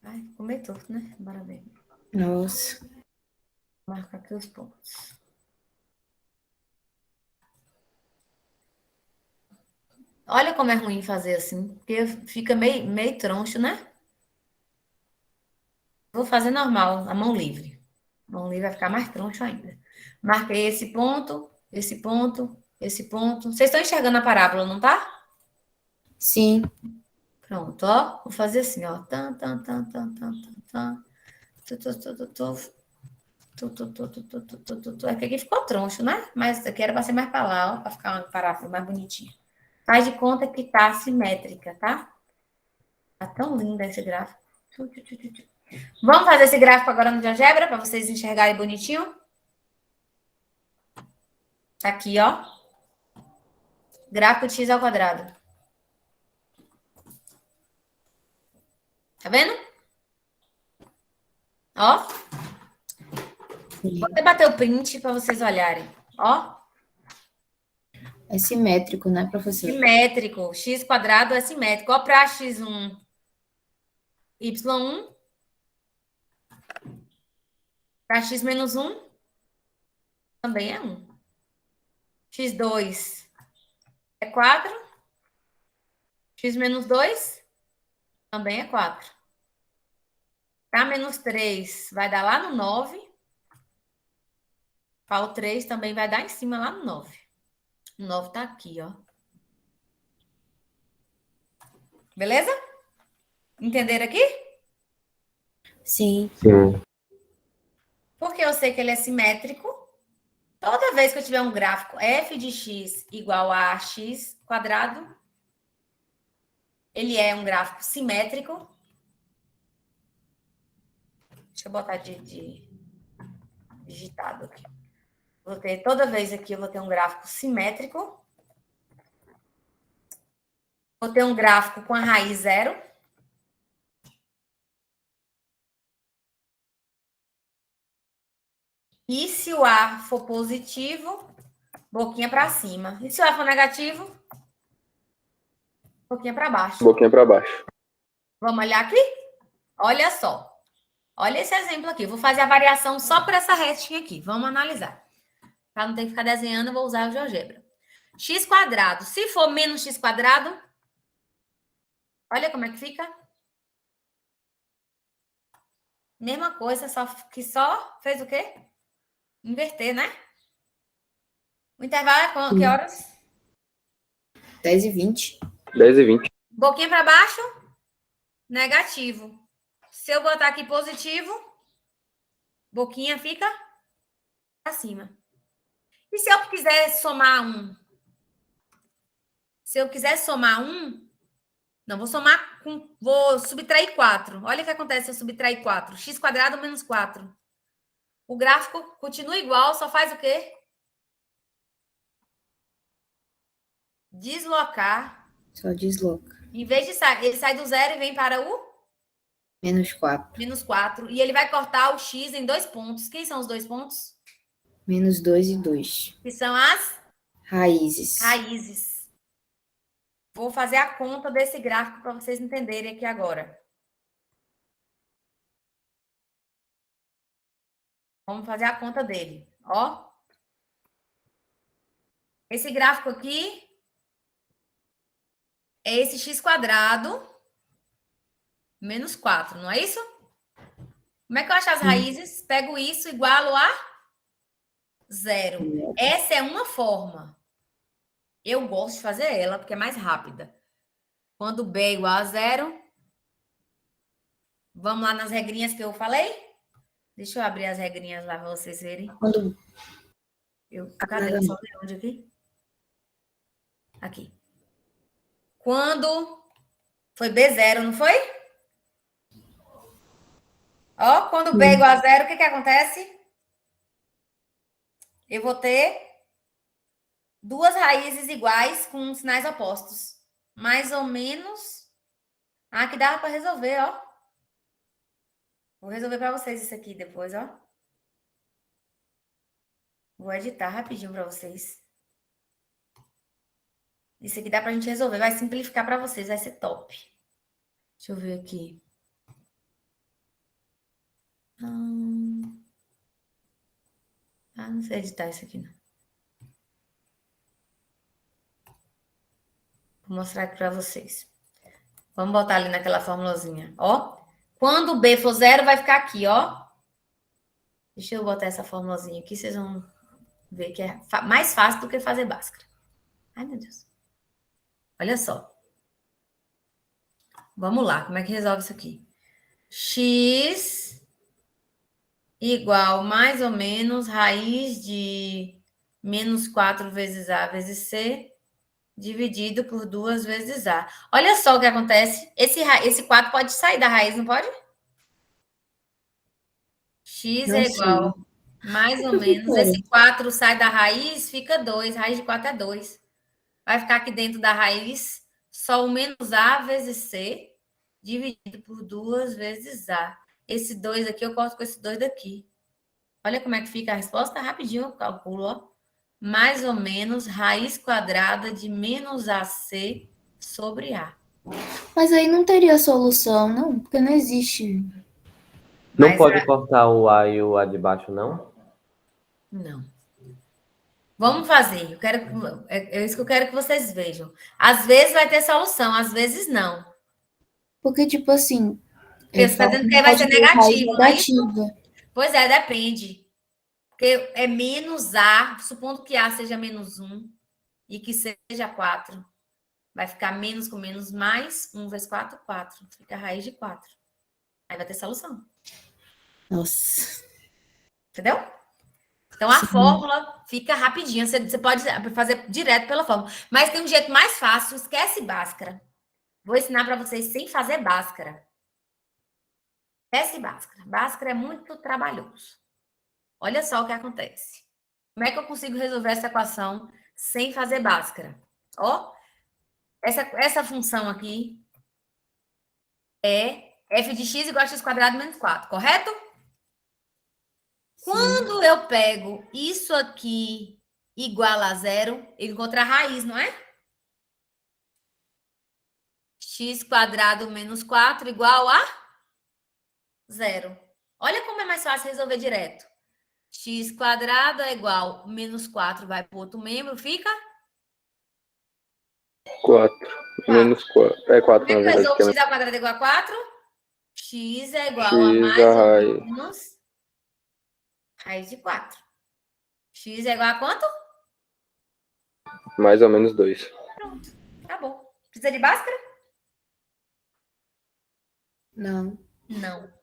[SPEAKER 1] Ai, comer torto, né? Bora ver.
[SPEAKER 10] Nossa.
[SPEAKER 1] Marcar aqui os pontos. Olha como é ruim fazer assim, porque fica meio troncho, né? Vou fazer normal, a mão livre. A mão livre vai ficar mais troncho ainda. Marquei esse ponto, esse ponto, esse ponto. Vocês estão enxergando a parábola, não tá?
[SPEAKER 10] Sim.
[SPEAKER 1] Pronto, ó. Vou fazer assim, ó. Tan, tan, tan, tan, tan, tan, tan. Tu, tu, tu, tu, tu. Tu, tu, tu, tu, tu, tu, tu, tu, tu. É que aqui ficou troncho, né? Mas aqui era para ser mais para lá, ó, para ficar uma parábola mais bonitinha. Faz de conta que tá simétrica, tá? Tá tão linda esse gráfico. Tu, tu, tu, tu, tu. Vamos fazer esse gráfico agora no GeoGebra para vocês enxergarem bonitinho? Tá aqui, ó. Gráfico de x ao quadrado. Tá vendo? Ó. Vou até bater o print para vocês olharem. Ó.
[SPEAKER 10] É simétrico, né, professor?
[SPEAKER 1] Simétrico. X quadrado é simétrico. Ó, para x1, y1. Para x menos 1, também é 1. x2 é 4. X menos 2 também é 4. Para menos 3 vai dar lá no 9. Para o 3 também vai dar em cima lá no 9. O 9 tá aqui, ó. Beleza? Entenderam aqui?
[SPEAKER 10] Sim.
[SPEAKER 5] Sim.
[SPEAKER 1] Porque eu sei que ele é simétrico. Toda vez que eu tiver um gráfico f de x igual a x quadrado, ele é um gráfico simétrico. Deixa eu botar digitado aqui. Vou ter, toda vez aqui eu vou ter um gráfico simétrico. Vou ter um gráfico com a raiz zero. E se o A for positivo, boquinha para cima. E se o A for negativo, boquinha para baixo.
[SPEAKER 5] Boquinha para baixo.
[SPEAKER 1] Vamos olhar aqui? Olha só. Olha esse exemplo aqui. Vou fazer a variação só por essa restinha aqui. Vamos analisar. Para não ter que ficar desenhando, eu vou usar o GeoGebra. X quadrado. Se for menos x quadrado, olha como é que fica. Mesma coisa, só que só fez o quê? Inverter, né? O intervalo é que horas?
[SPEAKER 10] 10h20.
[SPEAKER 5] 10h20.
[SPEAKER 1] Boquinha para baixo, negativo. Se eu botar aqui positivo, boquinha fica para cima. E se eu quiser somar 1? Se eu quiser somar 1, não, vou somar com... Vou subtrair 4. Olha o que acontece se eu subtrair 4. X quadrado menos 4. O gráfico continua igual, só faz o quê? Deslocar.
[SPEAKER 10] Só desloca.
[SPEAKER 1] Em vez de sair, ele sai do zero e vem para o?
[SPEAKER 10] Menos 4.
[SPEAKER 1] Menos 4. E ele vai cortar o x em 2 pontos. Quem são os 2 pontos?
[SPEAKER 10] Menos 2 e 2.
[SPEAKER 1] Que são as
[SPEAKER 10] Raízes.
[SPEAKER 1] raízes. Vou fazer a conta desse gráfico para vocês entenderem aqui agora. Vamos fazer a conta dele. Ó. Esse gráfico aqui é esse x quadrado menos 4, não é isso? Como é que eu acho as raízes? Pego isso igual a 0. Essa é uma forma. Eu gosto de fazer ela porque é mais rápida. Quando B é igual a 0, vamos lá nas regrinhas que eu falei? Deixa eu abrir as regrinhas lá para vocês verem.
[SPEAKER 10] Quando...
[SPEAKER 1] Cadê? Eu só ver onde aqui? Aqui. Quando foi B0, não foi? Ó, quando B é igual a 0, o que acontece? Eu vou ter duas raízes iguais com sinais opostos. Mais ou menos. Ah, que dava para resolver, ó. Vou resolver para vocês isso aqui depois, ó. Vou editar rapidinho para vocês. Isso aqui dá para a gente resolver. Vai simplificar para vocês, vai ser top. Deixa eu ver aqui. Não sei editar isso aqui, não. Vou mostrar aqui para vocês. Vamos botar ali naquela formulazinha. Ó, quando o B for 0, vai ficar aqui, ó. Deixa eu botar essa formulazinha aqui, vocês vão ver que é mais fácil do que fazer Bhaskara. Ai, meu Deus. Olha só. Vamos lá, como é que resolve isso aqui? X igual mais ou menos raiz de menos 4 vezes A vezes C dividido por 2 vezes A. Olha só o que acontece. Esse 4 pode sair da raiz, não pode? X
[SPEAKER 10] Não
[SPEAKER 1] é
[SPEAKER 10] sei.
[SPEAKER 1] igual mais ou menos. Esse 4 sai da raiz, fica 2. Raiz de 4 é 2. Vai ficar aqui dentro da raiz só o menos A vezes C dividido por 2 vezes A. Esse 2 aqui eu corto com esse 2 daqui. Olha como é que fica a resposta. Rapidinho eu calculo, ó. Mais ou menos raiz quadrada de menos AC sobre A.
[SPEAKER 10] Mas aí não teria solução, não, porque não existe.
[SPEAKER 11] Não
[SPEAKER 1] Mas
[SPEAKER 11] pode cortar o A e o A de baixo, não?
[SPEAKER 1] Não. Vamos fazer. É isso que eu quero que vocês vejam. Às vezes vai ter solução, às vezes não.
[SPEAKER 10] Porque, tipo assim.
[SPEAKER 1] Porque você está dizendo que vai ser negativo, não é isso?
[SPEAKER 10] Negativa.
[SPEAKER 1] Pois é, depende. Porque é menos A, supondo que A seja menos 1 e que seja 4. Vai ficar menos com menos mais 1 vezes 4, 4. Fica a raiz de 4. Aí vai ter solução.
[SPEAKER 10] Nossa.
[SPEAKER 1] Entendeu? Então, a fórmula fica rapidinho. Você pode fazer direto pela fórmula. Mas tem um jeito mais fácil. Esquece Bhaskara. Vou ensinar para vocês sem fazer Bhaskara. Esquece Bhaskara. Bhaskara é muito trabalhoso. Olha só o que acontece. Como é que eu consigo resolver essa equação sem fazer Bhaskara? Ó, essa função aqui é f de x igual a x quadrado menos 4, correto? Quando eu pego isso aqui igual a 0, eu encontro a raiz, não é? X quadrado menos 4 igual a 0. Olha como é mais fácil resolver direto. X quadrado é igual a menos 4, vai para o outro membro, fica?
[SPEAKER 5] 4. Menos 4. É 4,
[SPEAKER 1] Como é
[SPEAKER 5] na
[SPEAKER 1] que
[SPEAKER 5] verdade.
[SPEAKER 1] resolve x ao quadrado é igual a 4? X é igual a
[SPEAKER 5] X
[SPEAKER 1] mais
[SPEAKER 5] a
[SPEAKER 1] ou
[SPEAKER 5] raiz.
[SPEAKER 1] menos raiz de 4. X é igual a quanto?
[SPEAKER 5] Mais ou menos 2.
[SPEAKER 1] Pronto, acabou. Precisa de Bhaskara?
[SPEAKER 10] Não.
[SPEAKER 1] Não.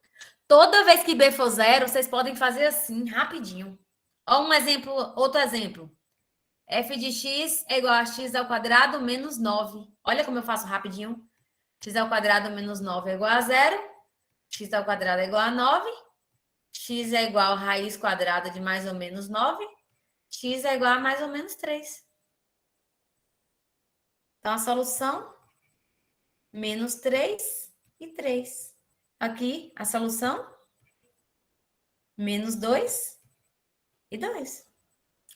[SPEAKER 1] Toda vez que B for 0, vocês podem fazer assim, rapidinho. Ó, um exemplo, outro exemplo. F de x é igual a x ao quadrado menos 9. Olha como eu faço rapidinho. X ao quadrado menos 9 é igual a 0. X ao quadrado é igual a 9. X é igual a raiz quadrada de mais ou menos 9. X é igual a mais ou menos 3. Então, a solução, menos 3 e 3. Aqui, a solução, menos 2 e 2.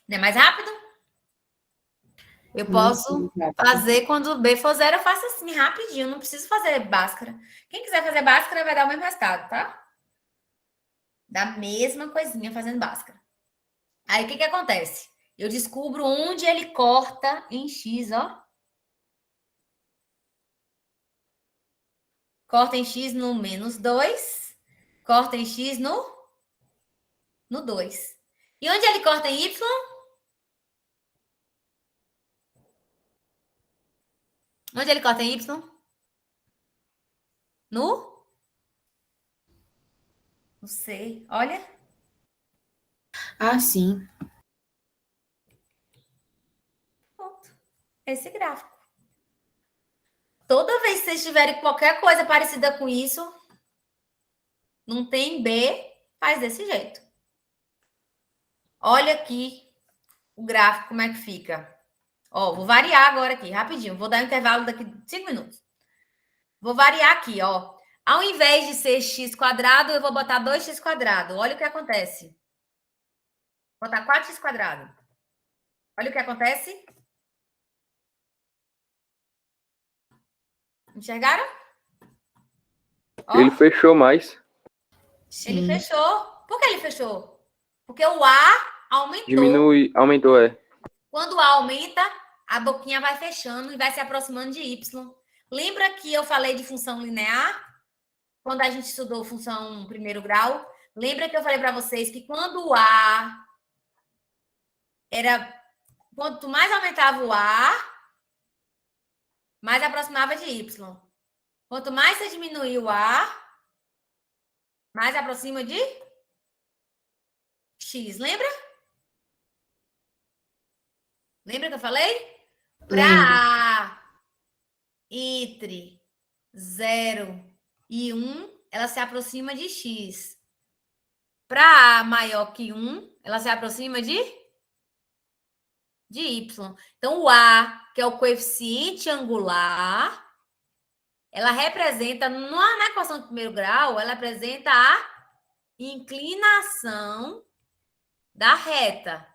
[SPEAKER 1] Não é mais rápido? Eu posso fazer quando B for 0, eu faço assim, rapidinho. Não preciso fazer Bhaskara. Quem quiser fazer Bhaskara vai dar o mesmo resultado, tá? Da mesma coisinha fazendo Bhaskara. Aí, o que acontece? Eu descubro onde ele corta em X, ó. Corta em X no menos 2. Corta em X no 2. E onde ele corta em Y? Onde ele corta em Y? No C. Olha.
[SPEAKER 10] Ah, sim.
[SPEAKER 1] Pronto. Esse gráfico. Toda vez que vocês tiverem qualquer coisa parecida com isso, não tem B, faz desse jeito. Olha aqui o gráfico, como é que fica. Ó, vou variar agora aqui, rapidinho. Vou dar um intervalo daqui 5 minutos. Vou variar aqui, ó. Ao invés de ser x quadrado, eu vou botar 2x quadrado. Olha o que acontece. Vou botar 4x quadrado. Olha o que acontece. Enxergaram? Ó,
[SPEAKER 5] Ele fechou mais.
[SPEAKER 1] Ele
[SPEAKER 10] Sim.
[SPEAKER 1] fechou. Por que ele fechou? Porque o A aumentou.
[SPEAKER 5] Diminui, aumentou, é.
[SPEAKER 1] Quando o A aumenta, a boquinha vai fechando e vai se aproximando de Y. Lembra que eu falei de função linear? Quando a gente estudou função primeiro grau? Lembra que eu falei para vocês que quando o A era... Quanto mais aumentava o A, mais aproximava de Y. Quanto mais você diminuir o A, mais aproxima de X. Lembra? Lembra que eu falei? Para A entre 0 e 1, ela se aproxima de X. Para A maior que 1, ela se aproxima de Y. Então, o A, que é o coeficiente angular, ela representa, na equação de primeiro grau, ela representa a inclinação da reta.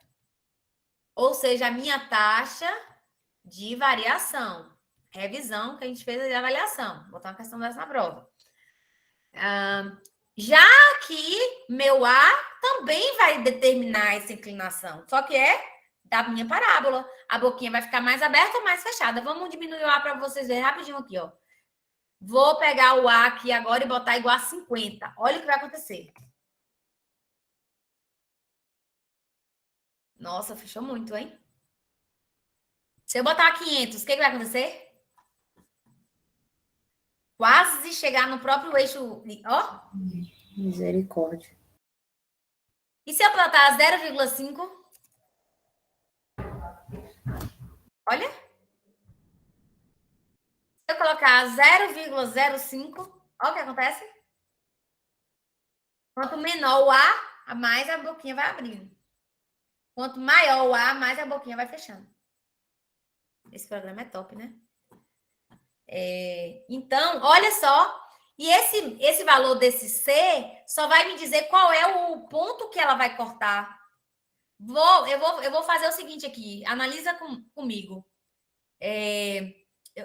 [SPEAKER 1] Ou seja, a minha taxa de variação. Revisão que a gente fez de avaliação. Vou botar uma questão dessa na prova. Já que meu A também vai determinar essa inclinação. Só que é da minha parábola. A boquinha vai ficar mais aberta ou mais fechada. Vamos diminuir o A para vocês verem rapidinho aqui, ó. Vou pegar o A aqui agora e botar igual a 50. Olha o que vai acontecer. Nossa, fechou muito, hein? Se eu botar 500, o que vai acontecer? Quase chegar no próprio eixo. Ó.
[SPEAKER 10] Misericórdia.
[SPEAKER 1] E se eu botar 0,5? Olha. Se eu colocar 0,05, olha o que acontece. Quanto menor o A, mais a boquinha vai abrindo. Quanto maior o A, mais a boquinha vai fechando. Esse programa é top, né? Então, olha só. E esse valor desse C só vai me dizer qual é o ponto que ela vai cortar. Eu vou fazer o seguinte aqui. Analisa comigo.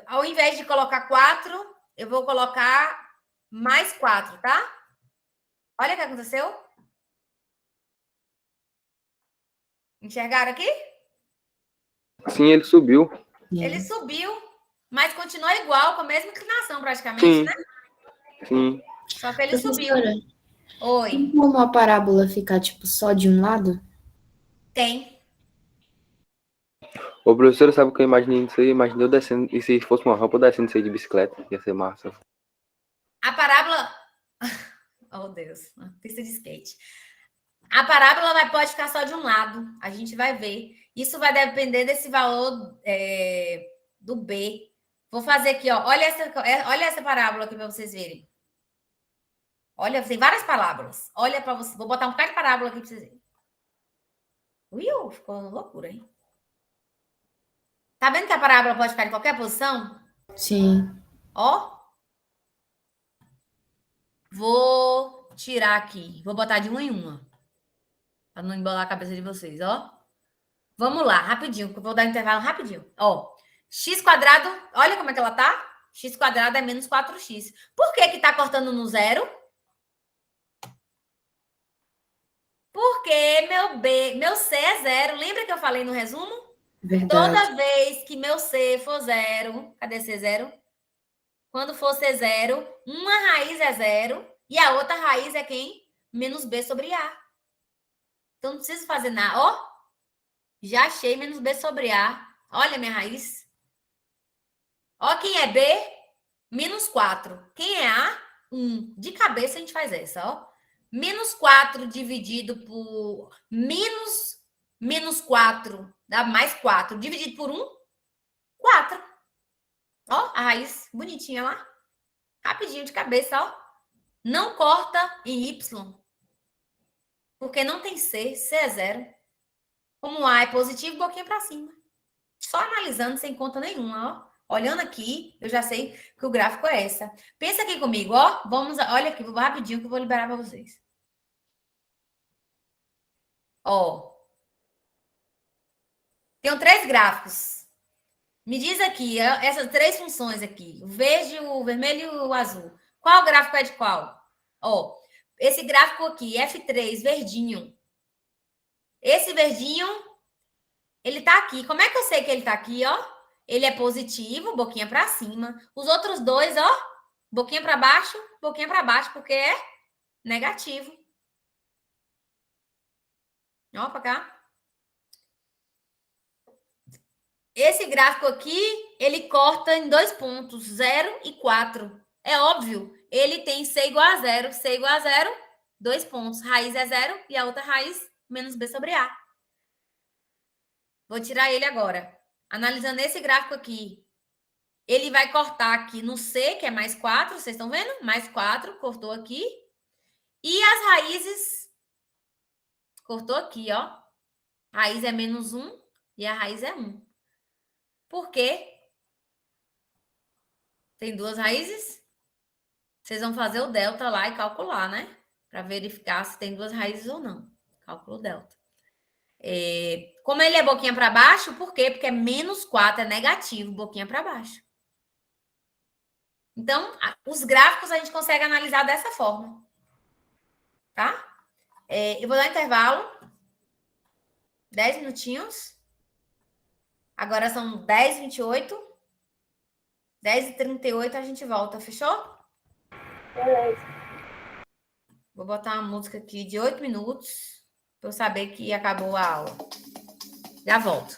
[SPEAKER 1] Ao invés de colocar 4, eu vou colocar mais 4, tá? Olha o que aconteceu. Enxergaram aqui?
[SPEAKER 5] Sim, ele subiu.
[SPEAKER 1] Ele subiu, mas continua igual, com a mesma inclinação praticamente,
[SPEAKER 5] Sim.
[SPEAKER 1] né?
[SPEAKER 5] Sim.
[SPEAKER 1] Só que ele subiu.
[SPEAKER 10] Professora,
[SPEAKER 1] Oi.
[SPEAKER 10] tem como a parábola ficar, tipo, só de um lado?
[SPEAKER 1] Tem.
[SPEAKER 5] Ô, professor, sabe o que eu imaginei disso aí? Imaginei eu descendo, e se fosse uma rampa, eu descendo isso aí de bicicleta. Ia ser massa.
[SPEAKER 1] A parábola... Oh, Deus. Uma pista de skate. A parábola pode ficar só de um lado. A gente vai ver. Isso vai depender desse valor do B. Vou fazer aqui, ó. Olha essa parábola aqui para vocês verem. Olha, tem várias parábolas. Olha para vocês. Vou botar um bocado de parábola aqui para vocês verem. Ficou loucura, hein? Tá vendo que a parábola pode ficar em qualquer posição?
[SPEAKER 10] Sim.
[SPEAKER 1] Ó. Vou tirar aqui. Vou botar de uma em uma. Para não embolar a cabeça de vocês, ó. Vamos lá, rapidinho, que eu vou dar intervalo rapidinho. Ó, x quadrado, olha como é que ela tá. X quadrado é menos 4x. Por que que tá cortando no zero? Porque meu C é zero. Lembra que eu falei no resumo?
[SPEAKER 10] Verdade.
[SPEAKER 1] Toda vez que meu C for zero, cadê C zero? Quando for C zero, uma raiz é zero e a outra raiz é quem? Menos B sobre A. Então não preciso fazer nada. Ó, já achei menos B sobre A. Olha a minha raiz. Ó, quem é B? Menos 4. Quem é A? 1. De cabeça a gente faz essa, ó. Menos 4 dividido por... Menos 4 dá mais 4. Dividido por 1, 4. Ó, a raiz bonitinha lá. Rapidinho de cabeça, ó. Não corta em Y. Porque não tem C. C é zero. Como A é positivo, boquinha para cima. Só analisando sem conta nenhuma, ó. Olhando aqui, eu já sei que o gráfico é essa. Pensa aqui comigo, ó. Olha aqui, vou rapidinho que eu vou liberar para vocês. Ó. Tem 3 gráficos. Me diz aqui, essas 3 funções aqui. O verde, o vermelho e o azul. Qual gráfico é de qual? Ó. esse gráfico aqui, F3, verdinho. Esse verdinho, ele tá aqui. Como é que eu sei que ele tá aqui, ó? Ele é positivo, boquinha para cima. Os outros dois, ó, boquinha para baixo, porque é negativo. Ó, para cá. Esse gráfico aqui, ele corta em 2 pontos, 0 e 4. É óbvio, ele tem C igual a 0. C igual a 0, 2 pontos. Raiz é 0 e a outra raiz, menos B sobre A. Vou tirar ele agora. Analisando esse gráfico aqui, ele vai cortar aqui no C, que é mais 4. Vocês estão vendo? Mais 4, cortou aqui. E as raízes, cortou aqui, ó. Raiz é menos 1 e a raiz é 1. Por quê? Tem 2 raízes? Vocês vão fazer o delta lá e calcular, né? Para verificar se tem 2 raízes ou não. Cálculo delta. Como ele é boquinha para baixo, por quê? Porque é menos 4, é negativo, boquinha para baixo. Então, os gráficos a gente consegue analisar dessa forma. Tá? Eu vou dar intervalo. 10 minutinhos. Agora são 10h28. 10h38 a gente volta, fechou?
[SPEAKER 9] Beleza.
[SPEAKER 1] Vou botar uma música aqui de 8 minutos para eu saber que acabou a aula. Já volto.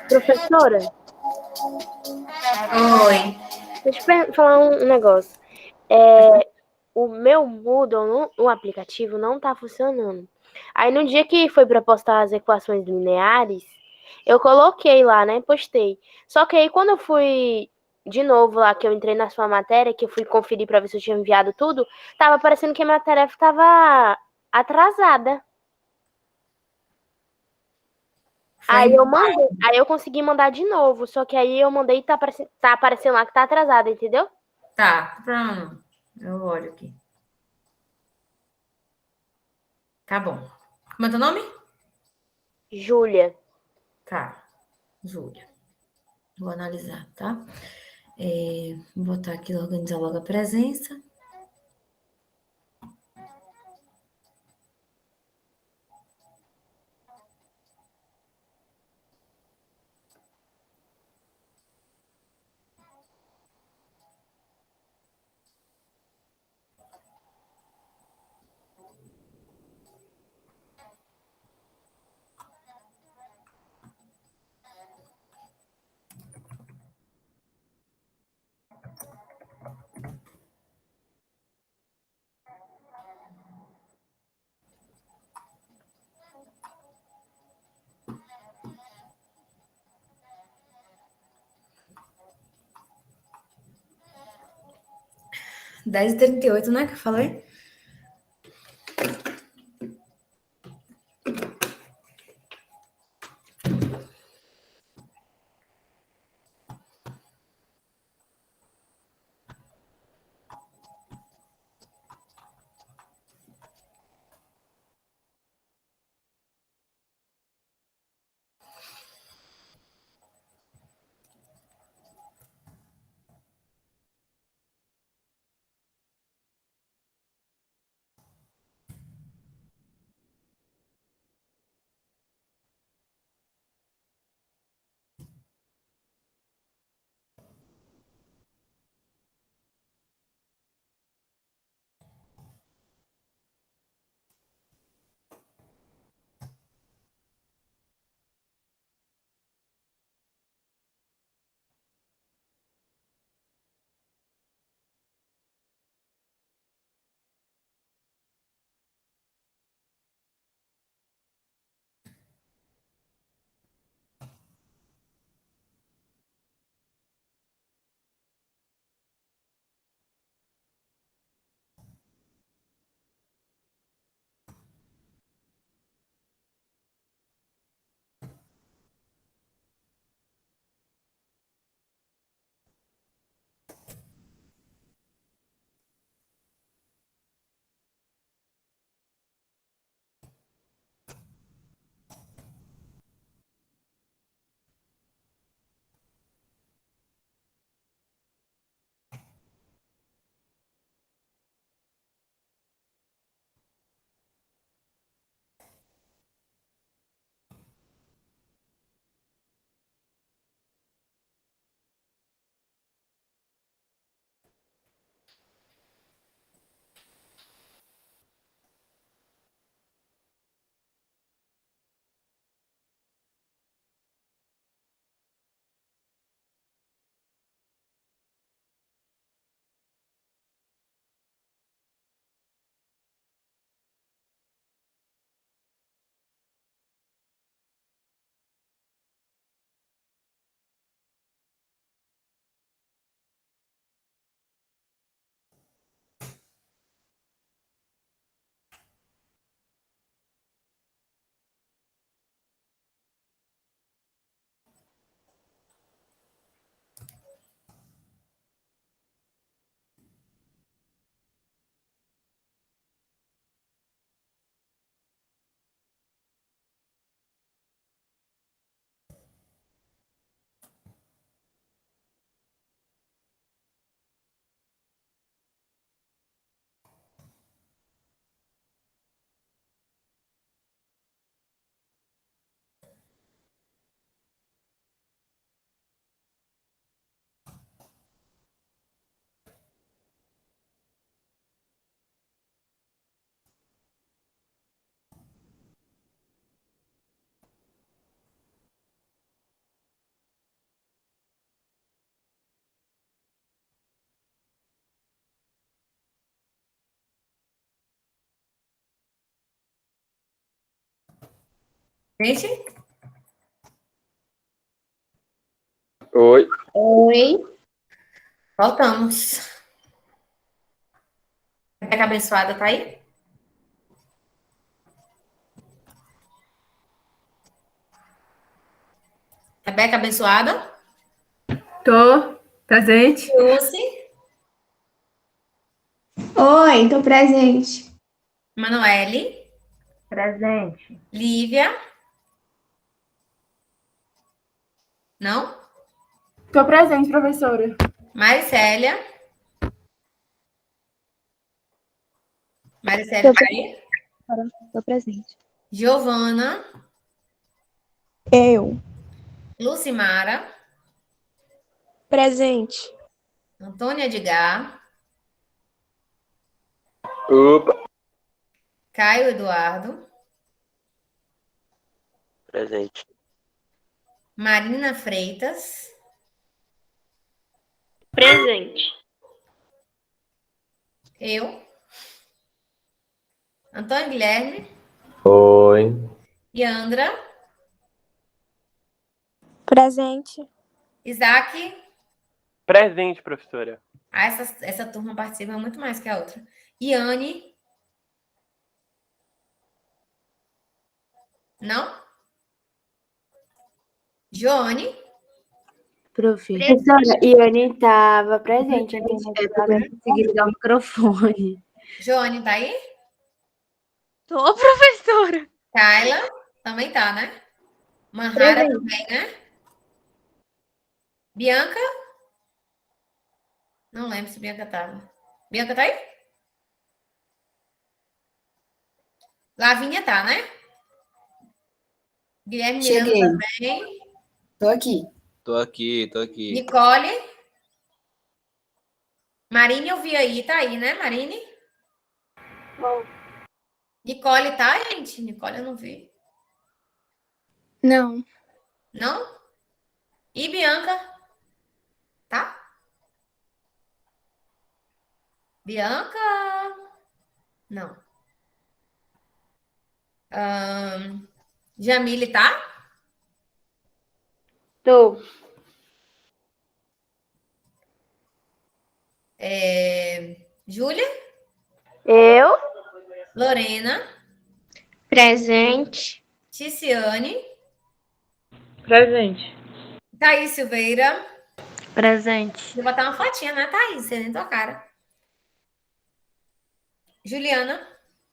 [SPEAKER 6] Professora,
[SPEAKER 1] Oi.
[SPEAKER 6] deixa eu falar um negócio. O meu Moodle no aplicativo não tá funcionando. Aí no dia que foi para postar as equações lineares, eu coloquei lá, né? Postei. Só que aí quando eu fui de novo lá, que eu entrei na sua matéria, que eu fui conferir para ver se eu tinha enviado tudo, tava parecendo que a minha tarefa tava atrasada. Aí eu mandei, aí eu consegui mandar de novo, só que aí eu mandei e tá aparecendo lá que tá atrasada, entendeu?
[SPEAKER 1] Tá, pronto. Eu olho aqui. Tá bom. Como é teu nome?
[SPEAKER 6] Júlia.
[SPEAKER 1] Tá, Júlia. Vou analisar, tá? Vou botar aqui, organizar logo a presença. Dez h 38, né, que eu falei? Gente,
[SPEAKER 5] Oi.
[SPEAKER 8] Oi.
[SPEAKER 1] voltamos. Rebeca abençoada tá aí? Rebeca abençoada?
[SPEAKER 2] Tô presente.
[SPEAKER 1] Lucy,
[SPEAKER 8] Oi, tô presente.
[SPEAKER 1] Manoele,
[SPEAKER 2] Presente.
[SPEAKER 1] Lívia. Não?
[SPEAKER 2] Tô presente, professora.
[SPEAKER 1] Maricélia. Maricélia tá aí?
[SPEAKER 4] Tô presente.
[SPEAKER 1] Giovana,
[SPEAKER 9] Eu.
[SPEAKER 1] Lucimara,
[SPEAKER 9] Presente.
[SPEAKER 1] Antônia Edgar,
[SPEAKER 5] Opa.
[SPEAKER 1] Caio Eduardo,
[SPEAKER 7] Presente.
[SPEAKER 1] Marina Freitas,
[SPEAKER 6] Presente.
[SPEAKER 1] eu, Antônio Guilherme,
[SPEAKER 11] Oi.
[SPEAKER 1] Yandra,
[SPEAKER 9] Presente.
[SPEAKER 1] Isaac.
[SPEAKER 7] Presente, professora.
[SPEAKER 1] Ah, essa turma participa muito mais que a outra. Iane. Não? Joane.
[SPEAKER 4] Prof.
[SPEAKER 6] Professora, Iane estava presente.
[SPEAKER 4] É porque eu não consegui ligar o microfone.
[SPEAKER 1] Joane tá aí?
[SPEAKER 9] Tô, professora.
[SPEAKER 1] Kyla também tá, né? Manhara também, né? Bianca? Não lembro se Bianca tava. Bianca tá aí? Lavínia tá, né? Guilherme Miranda
[SPEAKER 10] Cheguei.
[SPEAKER 1] também.
[SPEAKER 10] Tô aqui.
[SPEAKER 3] Tô aqui.
[SPEAKER 1] Nicole. Marine eu vi aí, tá aí, né, Marine? Nicole tá, gente? Nicole eu não vi.
[SPEAKER 9] Não.
[SPEAKER 1] Não? E Bianca? Tá? Bianca? Não. Jamile tá?
[SPEAKER 6] Tô.
[SPEAKER 1] Júlia?
[SPEAKER 6] Eu.
[SPEAKER 1] Lorena?
[SPEAKER 8] Presente.
[SPEAKER 1] Ticiane?
[SPEAKER 2] Presente.
[SPEAKER 1] Thaís Silveira?
[SPEAKER 4] Presente.
[SPEAKER 1] Vou botar uma fotinha, né, Thaís? Você nem tua cara. Juliana?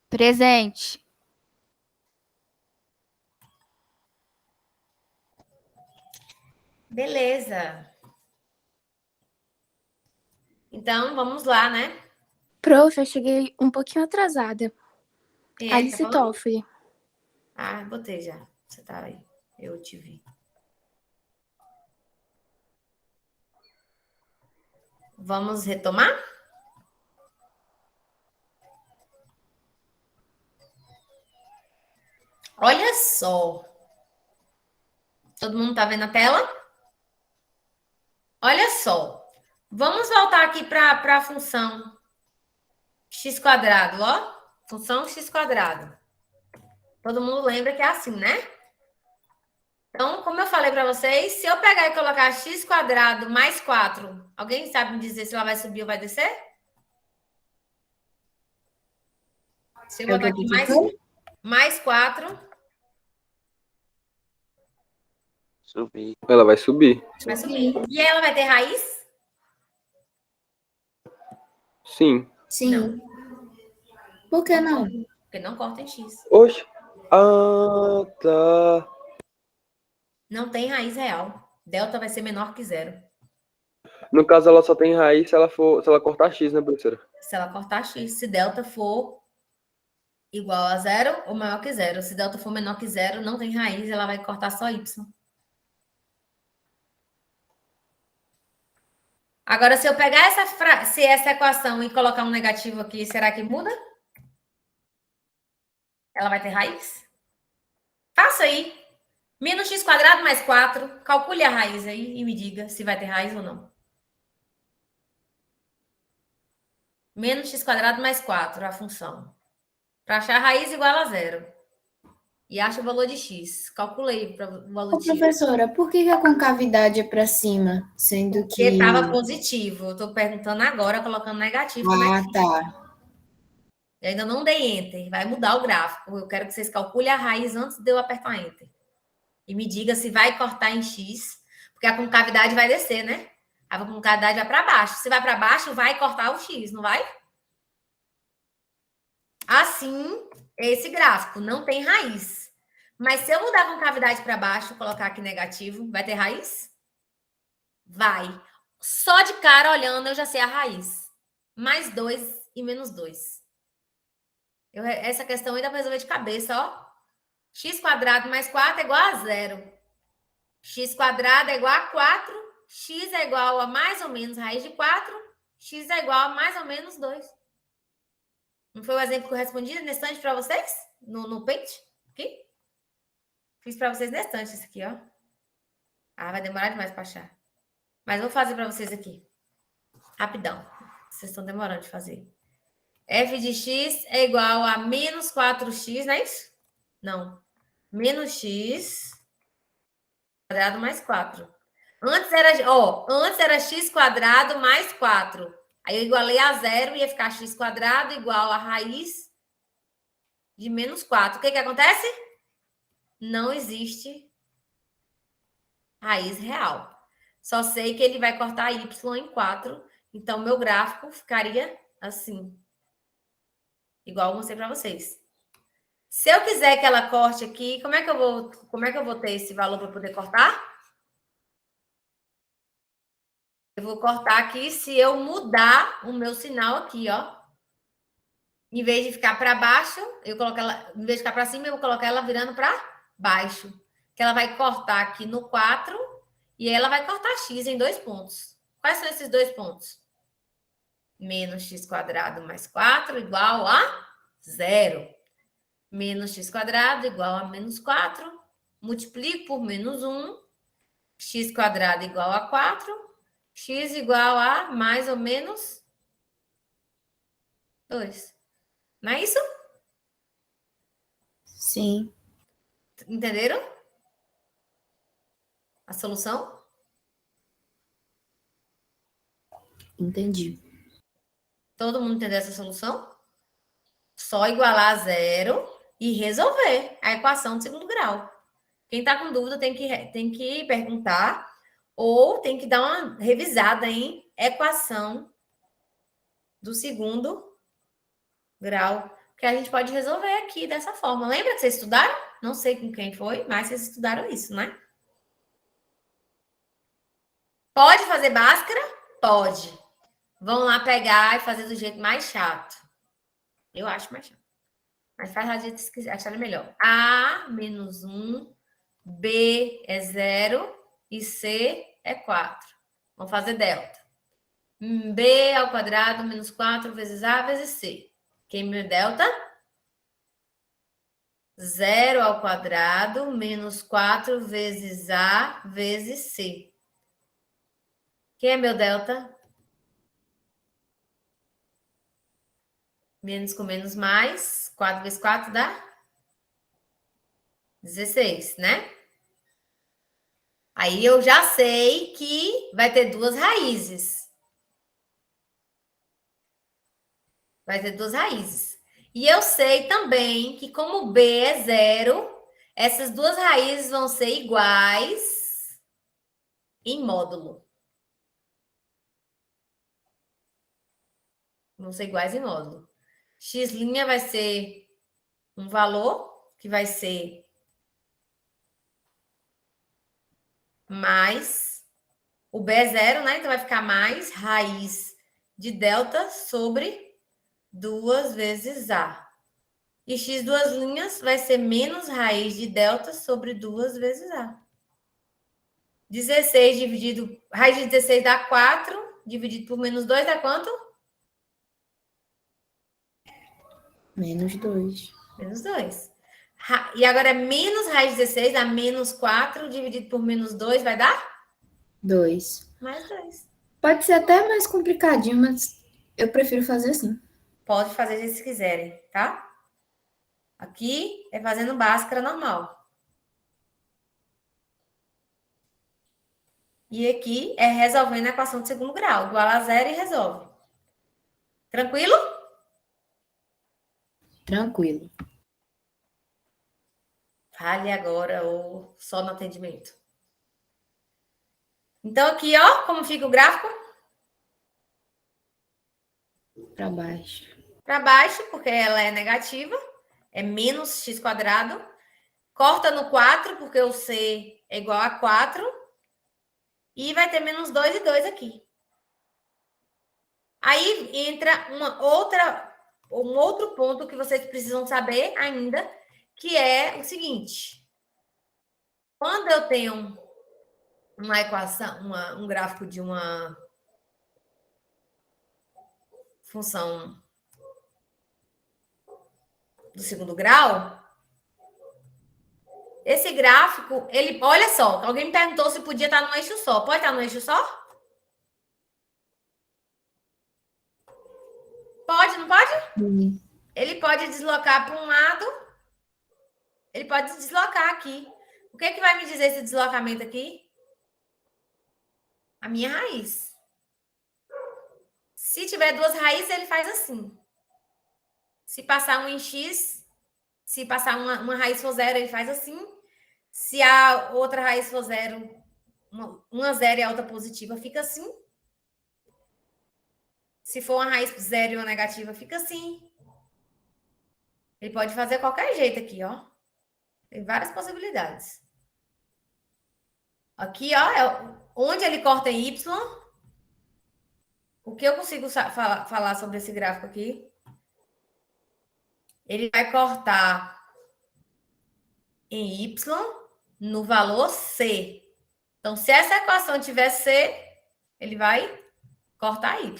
[SPEAKER 9] Presente.
[SPEAKER 1] Beleza. Então, vamos lá, né?
[SPEAKER 9] Prof, eu cheguei um pouquinho atrasada.
[SPEAKER 1] Quem é que tá
[SPEAKER 9] Alice
[SPEAKER 1] falando?
[SPEAKER 9] Toffoli.
[SPEAKER 1] Ah, botei já. Você tá aí. Eu te vi. Vamos retomar? Olha só. Todo mundo tá vendo a tela? Olha só. Vamos voltar aqui para a função x quadrado, ó. Função x quadrado. Todo mundo lembra que é assim, né? Então, como eu falei para vocês, se eu pegar e colocar x quadrado mais 4, alguém sabe me dizer se ela vai subir ou vai descer? Se eu
[SPEAKER 10] É o
[SPEAKER 1] botar
[SPEAKER 10] que,
[SPEAKER 1] aqui
[SPEAKER 10] professor?
[SPEAKER 1] mais 4,
[SPEAKER 7] Subir.
[SPEAKER 5] Ela vai subir.
[SPEAKER 1] vai subir. E ela vai ter raiz?
[SPEAKER 5] Sim.
[SPEAKER 10] Sim. Por que não?
[SPEAKER 1] Porque não corta em x.
[SPEAKER 5] Oxe. Ah, tá.
[SPEAKER 1] Não tem raiz real. Delta vai ser menor que zero.
[SPEAKER 5] No caso, ela só tem raiz se ela cortar x, né, professora?
[SPEAKER 1] Se ela cortar x. Se delta for igual a zero ou maior que zero. Se delta for menor que zero, não tem raiz, ela vai cortar só y. Agora, se eu pegar essa equação e colocar um negativo aqui, será que muda? Ela vai ter raiz? Faça aí. Menos x quadrado mais 4. Calcule a raiz aí e me diga se vai ter raiz ou não. Menos x quadrado mais 4, a função. Para achar a raiz igual a zero. e acha o valor de x. Calculei o valor
[SPEAKER 10] Ô,
[SPEAKER 1] de x.
[SPEAKER 10] professora, por que a concavidade é para cima, sendo
[SPEAKER 1] Porque
[SPEAKER 10] que...
[SPEAKER 1] estava positivo. Eu estou perguntando agora, colocando negativo. Como é
[SPEAKER 10] Ah,
[SPEAKER 1] que
[SPEAKER 10] tá.
[SPEAKER 1] Eu ainda não dei enter. Vai mudar o gráfico. Eu quero que vocês calculem a raiz antes de eu apertar enter. E me diga se vai cortar em x, porque a concavidade vai descer, né? A concavidade vai para baixo. Se vai para baixo, vai cortar o x, não vai? Assim, esse gráfico não tem raiz. Mas se eu mudar a concavidade para baixo, colocar aqui negativo, vai ter raiz? Vai. Só de cara olhando eu já sei a raiz. Mais 2 e menos 2. Essa questão aí dá para resolver de cabeça, ó. X² mais 4 é igual a 0. X² é igual a 4. X é igual a mais ou menos raiz de 4. X é igual a mais ou menos 2. Não foi o exemplo que eu respondi nesse instante para vocês? No Paint? Aqui? Fiz para vocês nesse instante isso aqui, ó. Ah, vai demorar demais para achar. Mas vou fazer para vocês aqui. Rapidão. Vocês estão demorando de fazer. F de x é igual a menos 4x, não é isso? Não. Menos x quadrado mais 4. Antes era x quadrado mais 4. Aí eu igualei a 0 e ia ficar x quadrado igual a raiz de menos 4. O que acontece? Não existe raiz real. Só sei que ele vai cortar y em 4. Então, meu gráfico ficaria assim. Igual eu mostrei para vocês. Se eu quiser que ela corte aqui, como é que eu vou ter esse valor para poder cortar? Eu vou cortar aqui se eu mudar o meu sinal aqui, ó. Em vez de ficar para baixo, eu coloco ela, em vez de ficar para cima, eu vou colocar ela virando para baixo. Que ela vai cortar aqui no 4 e ela vai cortar x em 2 pontos. Quais são esses 2 pontos? Menos x² mais 4 igual a 0. Menos x² igual a menos 4. Multiplico por menos 1. X² igual a 4. X igual a mais ou menos 2. Não é isso?
[SPEAKER 10] Sim.
[SPEAKER 1] Entenderam? A solução?
[SPEAKER 10] Entendi.
[SPEAKER 1] Todo mundo entendeu essa solução? Só igualar a 0 e resolver a equação de segundo grau. Quem está com dúvida tem que perguntar ou tem que dar uma revisada em equação do segundo grau, que a gente pode resolver aqui dessa forma. Lembra que vocês estudaram? Não sei com quem foi, mas vocês estudaram isso, né? Pode fazer Bhaskara? Pode. Vão lá pegar e fazer do jeito mais chato. Eu acho mais chato. Mas faz do jeito que acharem melhor. A menos 1, B é 0 e C é 4. Vamos fazer delta. B ao quadrado menos 4 vezes A vezes C. Quem é meu delta? 0 ao quadrado menos 4 vezes A vezes C. Quem é meu delta? Menos com menos mais. 4 vezes 4 dá 16, né? Aí eu já sei que vai ter duas raízes. Vai ter duas raízes. E eu sei também que como B é 0, essas duas raízes vão ser iguais em módulo. Vão ser iguais em módulo. X' vai ser um valor que vai ser mais... O B é 0, né? Então vai ficar mais raiz de delta sobre 2 vezes A. E x duas linhas vai ser menos raiz de delta sobre 2 vezes A. 16 dividido... Raiz de 16 dá 4, dividido por menos 2 dá quanto?
[SPEAKER 10] Menos 2.
[SPEAKER 1] Menos 2. E agora, menos raiz de 16 dá menos 4, dividido por menos 2 vai dar?
[SPEAKER 10] 2.
[SPEAKER 1] Mais 2.
[SPEAKER 10] Pode ser até mais complicadinho, mas eu prefiro fazer assim.
[SPEAKER 1] Pode fazer se quiserem, tá? Aqui é fazendo Bhaskara normal. E aqui é resolvendo a equação de segundo grau, igual a zero e resolve. Tranquilo?
[SPEAKER 10] Tranquilo.
[SPEAKER 1] Fale agora ou só no atendimento. Então, aqui, ó, como fica o gráfico?
[SPEAKER 10] Para baixo.
[SPEAKER 1] Para baixo, porque ela é negativa. É menos x quadrado. Corta no 4, porque o C é igual a 4. E vai ter menos 2 e 2 aqui. Aí entra um outro ponto que vocês precisam saber ainda, que é o seguinte. Quando eu tenho uma equação, um gráfico de uma função do segundo grau, esse gráfico, ele, olha só, alguém me perguntou se podia estar no eixo só. Pode estar no eixo só? Pode, não pode?
[SPEAKER 10] Sim.
[SPEAKER 1] Ele pode deslocar para um lado, ele pode deslocar aqui. O que é que vai me dizer esse deslocamento aqui? A minha raiz. Se tiver duas raízes, ele faz assim. Se passar um em x, se passar uma raiz for zero, ele faz assim. Se a outra raiz for zero, uma zero e a outra positiva, fica assim. Se for uma raiz zero e uma negativa, fica assim. Ele pode fazer qualquer jeito aqui, ó. Tem várias possibilidades. Aqui, ó, é onde ele corta em y. O que eu consigo falar sobre esse gráfico aqui? Ele vai cortar em y no valor c. Então, se essa equação tiver c, ele vai cortar y.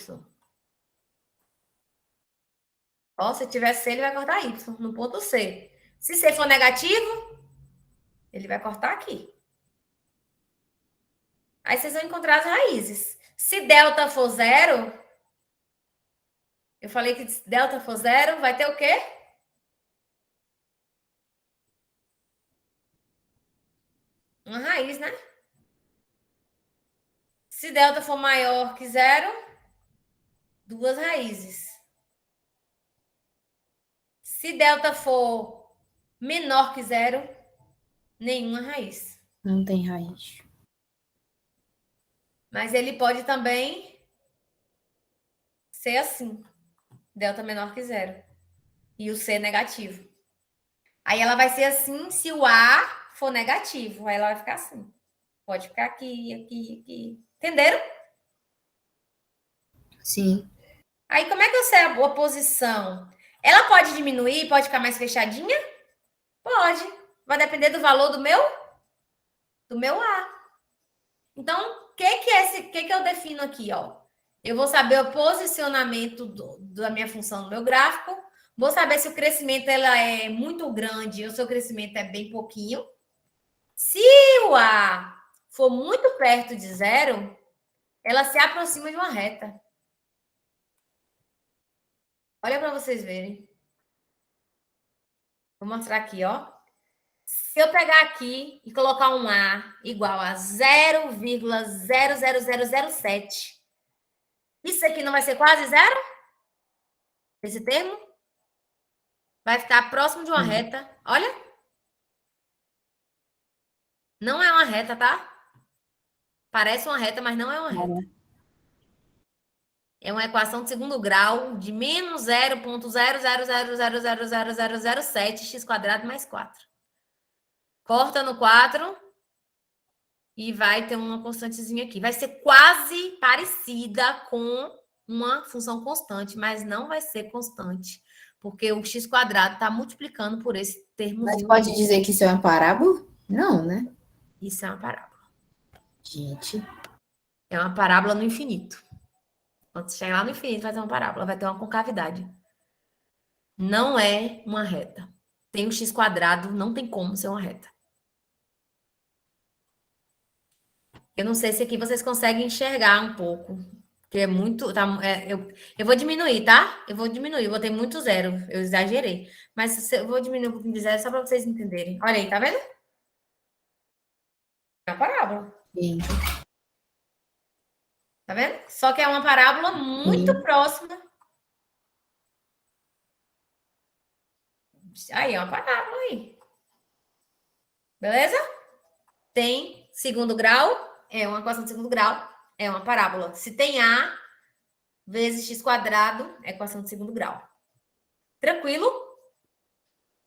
[SPEAKER 1] Ó, se tiver c, ele vai cortar y no ponto c. Se c for negativo, ele vai cortar aqui. Aí vocês vão encontrar as raízes. Se delta for zero, eu falei que se delta for zero, vai ter o quê? Uma raiz, né? Se delta for maior que zero, duas raízes. Se delta for menor que zero, nenhuma raiz.
[SPEAKER 10] Não tem raiz.
[SPEAKER 1] Mas ele pode também ser assim. Delta menor que zero. E o C negativo. Aí ela vai ser assim se o A for negativo. Aí ela vai ficar assim. Pode ficar aqui, aqui, aqui. Entenderam?
[SPEAKER 10] Sim.
[SPEAKER 1] Aí como é que eu sei a posição? Ela pode diminuir, pode ficar mais fechadinha? Pode. Vai depender do valor do meu A. Então, o que eu defino aqui, ó? Eu vou saber o posicionamento da minha função no meu gráfico. Vou saber se o crescimento ela é muito grande ou se o crescimento é bem pouquinho. Se o A for muito perto de zero, ela se aproxima de uma reta. Olha para vocês verem. Vou mostrar aqui, ó. Se eu pegar aqui e colocar um A igual a 0,00007, isso aqui não vai ser quase zero? Esse termo? Vai ficar próximo de uma reta. Olha. Não é uma reta, tá? Parece uma reta, mas não é uma reta. É uma equação de segundo grau de menos 0,000000007 x quadrado mais 4. Corta no 4 e vai ter uma constantezinha aqui. Vai ser quase parecida com uma função constante, mas não vai ser constante, porque o x quadrado está multiplicando por esse termo.
[SPEAKER 10] Mas pode dizer que isso é uma parábola? Não, né?
[SPEAKER 1] Isso é uma parábola.
[SPEAKER 10] Gente.
[SPEAKER 1] É uma parábola no infinito. Quando você chegar lá no infinito, vai ter uma parábola, vai ter uma concavidade. Não é uma reta. Tem o x quadrado, não tem como ser uma reta. Eu não sei se aqui vocês conseguem enxergar um pouco, porque é muito... eu vou diminuir, tá? Eu vou diminuir, eu botei muito zero, eu exagerei. Mas Mas eu vou diminuir um pouquinho de zero só para vocês entenderem. Olha aí, tá vendo? É uma parábola.
[SPEAKER 10] Sim.
[SPEAKER 1] Tá vendo? Só que é uma parábola muito próxima. Aí, é uma parábola aí. Beleza? Tem segundo grau, é uma equação de segundo grau, é uma parábola. Se tem A vezes x quadrado, é equação de segundo grau. Tranquilo?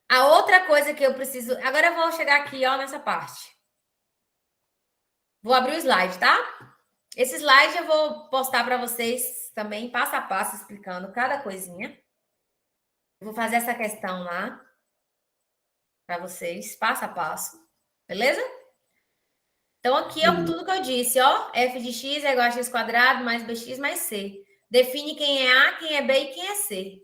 [SPEAKER 1] A outra coisa que eu preciso... Agora eu vou chegar aqui, ó, nessa parte. Vou abrir o slide, tá? Esse slide eu vou postar para vocês também, passo a passo, explicando cada coisinha. Eu vou fazer essa questão lá para vocês, passo a passo. Beleza? Então, aqui é tudo que eu disse, ó. F de x é igual a x quadrado mais bx mais c. Define quem é A, quem é B e quem é C.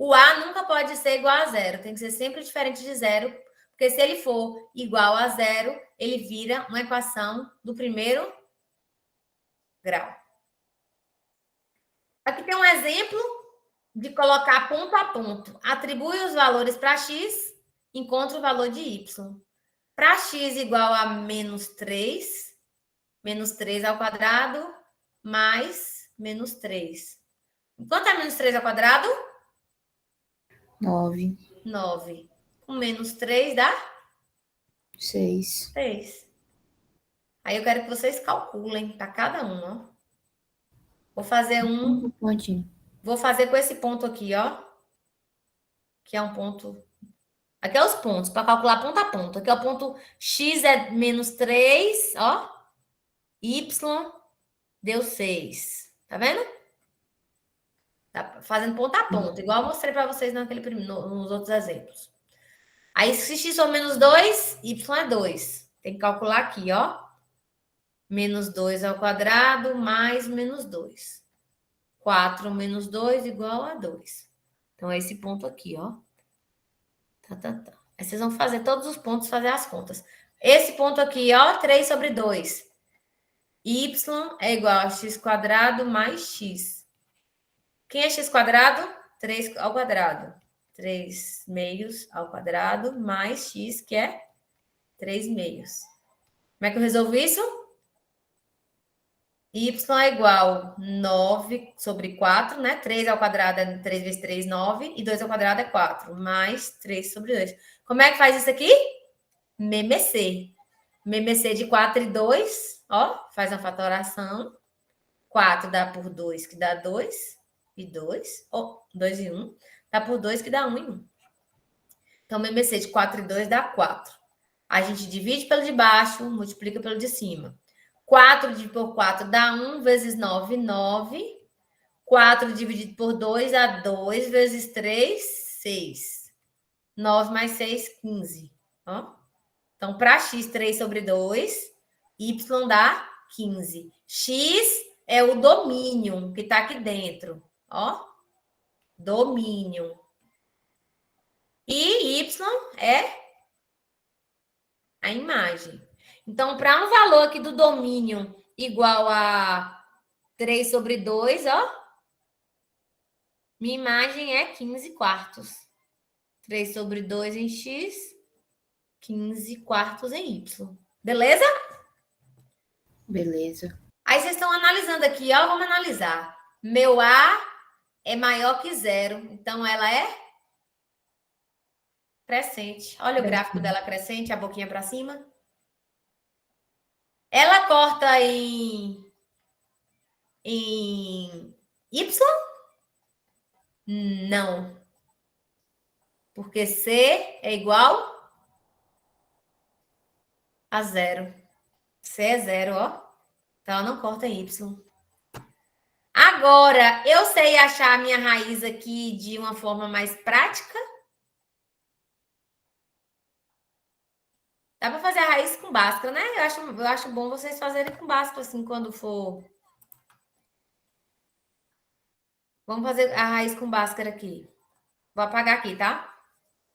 [SPEAKER 1] O A nunca pode ser igual a zero. Tem que ser sempre diferente de zero. Porque se ele for igual a zero, ele vira uma equação do primeiro grau. Aqui tem um exemplo de colocar ponto a ponto. Atribui os valores para x, encontra o valor de y. Para x igual a menos 3 ao quadrado, mais menos 3. Quanto é menos 3 ao quadrado?
[SPEAKER 10] 9.
[SPEAKER 1] 9. Com menos 3 dá?
[SPEAKER 10] 6.
[SPEAKER 1] 6. Aí eu quero que vocês calculem para cada um, ó. Vou fazer um...
[SPEAKER 10] Pontinho.
[SPEAKER 1] Vou fazer com esse ponto aqui, ó. Que é um ponto... Aqui é os pontos, para calcular ponto a ponto. Aqui é o ponto x é menos 3, ó. Y deu 6. Tá vendo? Tá fazendo ponto a ponto, igual eu mostrei para vocês nos outros exemplos. Aí, se x for menos 2, y é 2. Tem que calcular aqui, ó. Menos 2 ao quadrado mais menos 2. 4 menos 2 igual a 2. Então, é esse ponto aqui, ó. Aí vocês vão fazer todos os pontos, fazer as contas. Esse ponto aqui, ó, 3 sobre 2. Y é igual a x quadrado mais x. Quem é x quadrado? 3 ao quadrado. 3 meios ao quadrado mais x, que é 3 meios. Como é que eu resolvo isso? Y é igual a 9 sobre 4, né? 3 ao quadrado é 3 vezes 3, 9. E 2 ao quadrado é 4. Mais 3 sobre 2. Como é que faz isso aqui? MMC. MMC de 4 e 2, ó. Faz uma fatoração. 4 dá por 2, que dá 2. E 2. Ó, 2 e 1. Dá por 2, que dá 1 e 1. Então, MMC de 4 e 2 dá 4. A gente divide pelo de baixo, multiplica pelo de cima. 4 dividido por 4 dá 1 vezes 9, 9. 4 dividido por 2 dá 2 vezes 3, 6. 9 mais 6, 15. Ó. Então, para x, 3 sobre 2, y dá 15. X é o domínio que está aqui dentro. Ó. Domínio. E y é a imagem. Então, para um valor aqui do domínio igual a 3 sobre 2, ó. Minha imagem é 15 quartos. 3 sobre 2 em x, 15 quartos em y. Beleza?
[SPEAKER 10] Beleza.
[SPEAKER 1] Aí vocês estão analisando aqui, ó. Vamos analisar. Meu A é maior que 0. Então, ela é crescente. Olha o gráfico dela crescente, a boquinha para cima. Ela corta em Y? Não. Porque C é igual a 0. C é 0, ó. Então, ela não corta em Y. Agora, eu sei achar a minha raiz aqui de uma forma mais prática? Dá para fazer a raiz com Bhaskara, né? Eu acho bom vocês fazerem com Bhaskara, assim, quando for. Vamos fazer a raiz com Bhaskara aqui. Vou apagar aqui, tá?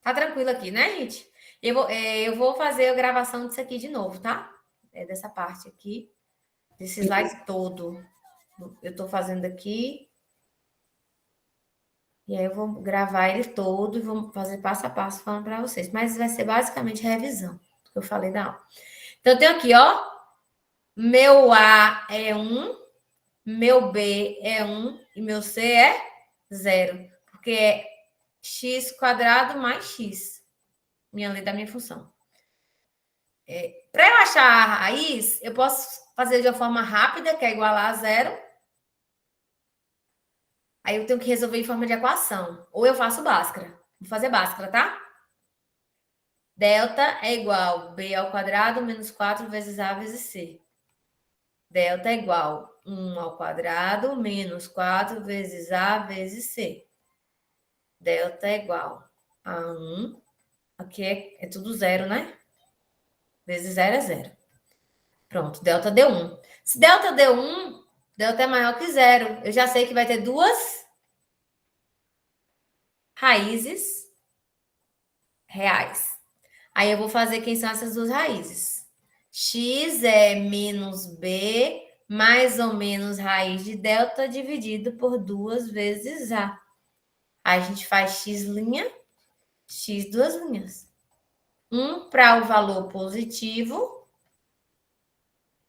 [SPEAKER 1] Tá tranquilo aqui, né, gente? Eu vou fazer a gravação disso aqui de novo, tá? Dessa parte aqui. Desse slide todo. Eu tô fazendo aqui. E aí eu vou gravar ele todo e vou fazer passo a passo falando para vocês. Mas vai ser basicamente revisão do que eu falei da aula. Então, eu tenho aqui, ó. Meu A é 1, meu B é 1 e meu C é 0. Porque é x² mais x. Minha lei da minha função. Para eu achar a raiz, eu posso fazer de uma forma rápida, que é igualar a 0. Aí eu tenho que resolver em forma de equação. Ou eu faço Bhaskara. Vou fazer Bhaskara, tá? Delta é igual b² menos 4 vezes a vezes c. Delta é igual 1² menos 4 vezes a vezes c. Delta é igual a 1. Aqui é tudo 0, né? Vezes 0 é 0. Pronto, delta deu 1. Se delta deu 1, delta é maior que 0. Eu já sei que vai ter duas raízes reais. Aí eu vou fazer quem são essas duas raízes. X é menos b mais ou menos raiz de delta dividido por 2 vezes a. Aí a gente faz x', x duas linhas. Um para o valor positivo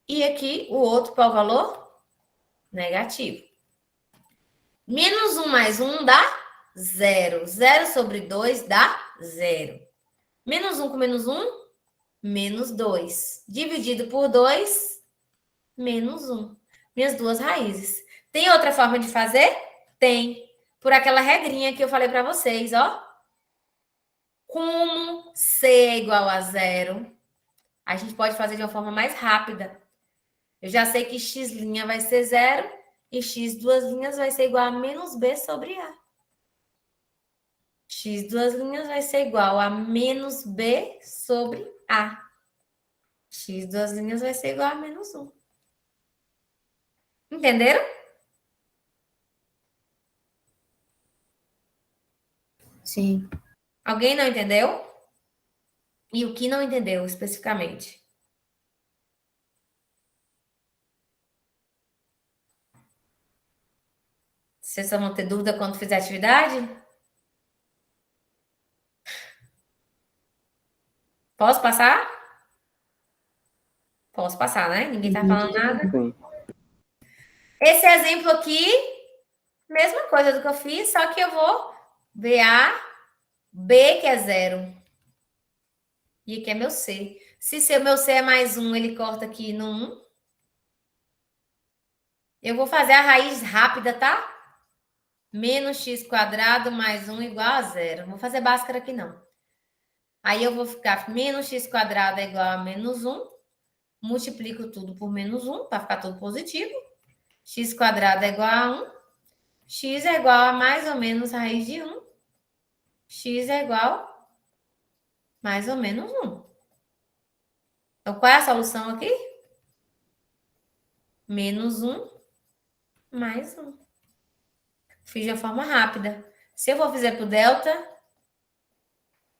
[SPEAKER 1] e aqui o outro para o valor negativo. Menos 1 mais 1 dá 0. 0 sobre 2 dá 0. Menos 1 com menos 1, menos 2. Dividido por 2, menos 1. Minhas duas raízes. Tem outra forma de fazer? Tem. Por aquela regrinha que eu falei para vocês, ó. Como C é igual a 0, a gente pode fazer de uma forma mais rápida. Eu já sei que x' vai ser 0 e x duas linhas vai ser igual a menos b sobre a. X duas linhas vai ser igual a menos b sobre a. X duas linhas vai ser igual a menos 1. Entenderam?
[SPEAKER 10] Sim.
[SPEAKER 1] Alguém não entendeu? E o que não entendeu especificamente? Vocês só vão ter dúvida quando fizer atividade? Posso passar? Posso passar, né? Ninguém tá falando nada.
[SPEAKER 7] Sim.
[SPEAKER 1] Esse exemplo aqui, mesma coisa do que eu fiz, só que eu vou ver a B, que é 0. E aqui é meu C. Se o meu C é mais 1, ele corta aqui no 1. Eu vou fazer a raiz rápida, tá? Menos x² mais 1 igual a 0. Não vou fazer Bhaskara aqui, não. Aí eu vou ficar menos x² é igual a menos 1. Multiplico tudo por menos 1, para ficar tudo positivo. X² é igual a 1. X é igual a mais ou menos raiz de 1. X é igual a mais ou menos 1. Então, qual é a solução aqui? Menos 1 mais 1. Fiz de uma forma rápida. Se eu for fazer para o delta,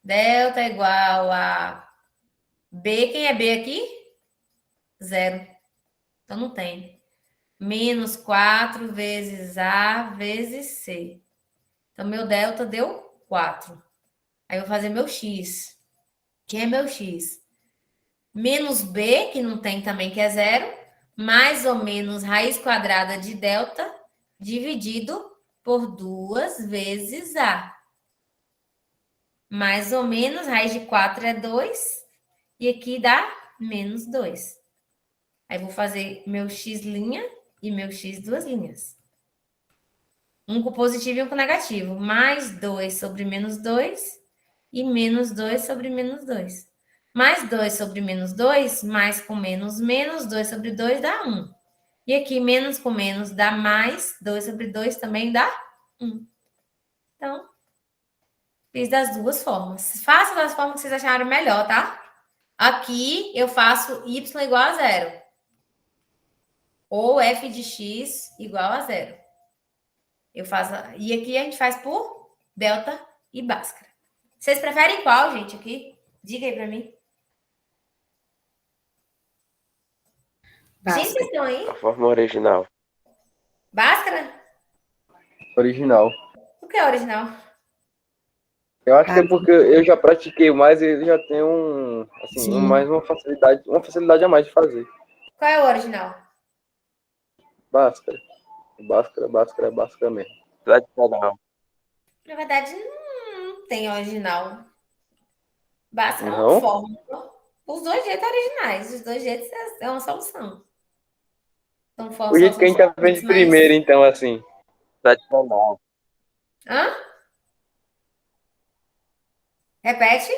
[SPEAKER 1] delta é igual a B. Quem é B aqui? 0. Então, não tem. Menos 4 vezes A vezes C. Então, meu delta deu 4. Aí, eu vou fazer meu X. Quem é meu X? Menos B, que não tem também, que é 0, mais ou menos raiz quadrada de delta, dividido por 2 vezes A. Mais ou menos, raiz de 4 é 2, e aqui dá menos 2. Aí, vou fazer meu x' e meu x duas linhas. Um com positivo e um com negativo. Mais 2 sobre menos 2 e menos 2 sobre menos 2. Mais 2 sobre menos 2, mais com menos, 2 sobre 2 dá 1. E aqui, menos com menos dá mais, 2 sobre 2 também dá 1. Então, fiz das duas formas. Faça das formas que vocês acharem melhor, tá? Aqui, eu faço y igual a 0. Ou f de x igual a 0. Eu faço... E aqui a gente faz por delta e Bhaskara. Vocês preferem qual, gente, aqui? Diga aí pra mim. Gente, vocês estão aí?
[SPEAKER 7] A forma original.
[SPEAKER 1] Bhaskara?
[SPEAKER 5] Original.
[SPEAKER 1] Por que é original?
[SPEAKER 5] Eu acho que é porque eu já pratiquei mais e ele já tem mais uma facilidade a mais de fazer.
[SPEAKER 1] Qual é o original?
[SPEAKER 5] Bhaskara. Bhaskara mesmo.
[SPEAKER 7] Tradicional.
[SPEAKER 1] Na verdade, não tem original. Basta uma
[SPEAKER 5] Não?
[SPEAKER 1] fórmula. Os dois jeitos originais. Os dois jeitos é uma solução. Então,
[SPEAKER 5] O jeito que a gente aprende primeiro, então, assim.
[SPEAKER 7] Tradicional.
[SPEAKER 1] Hã? Repete?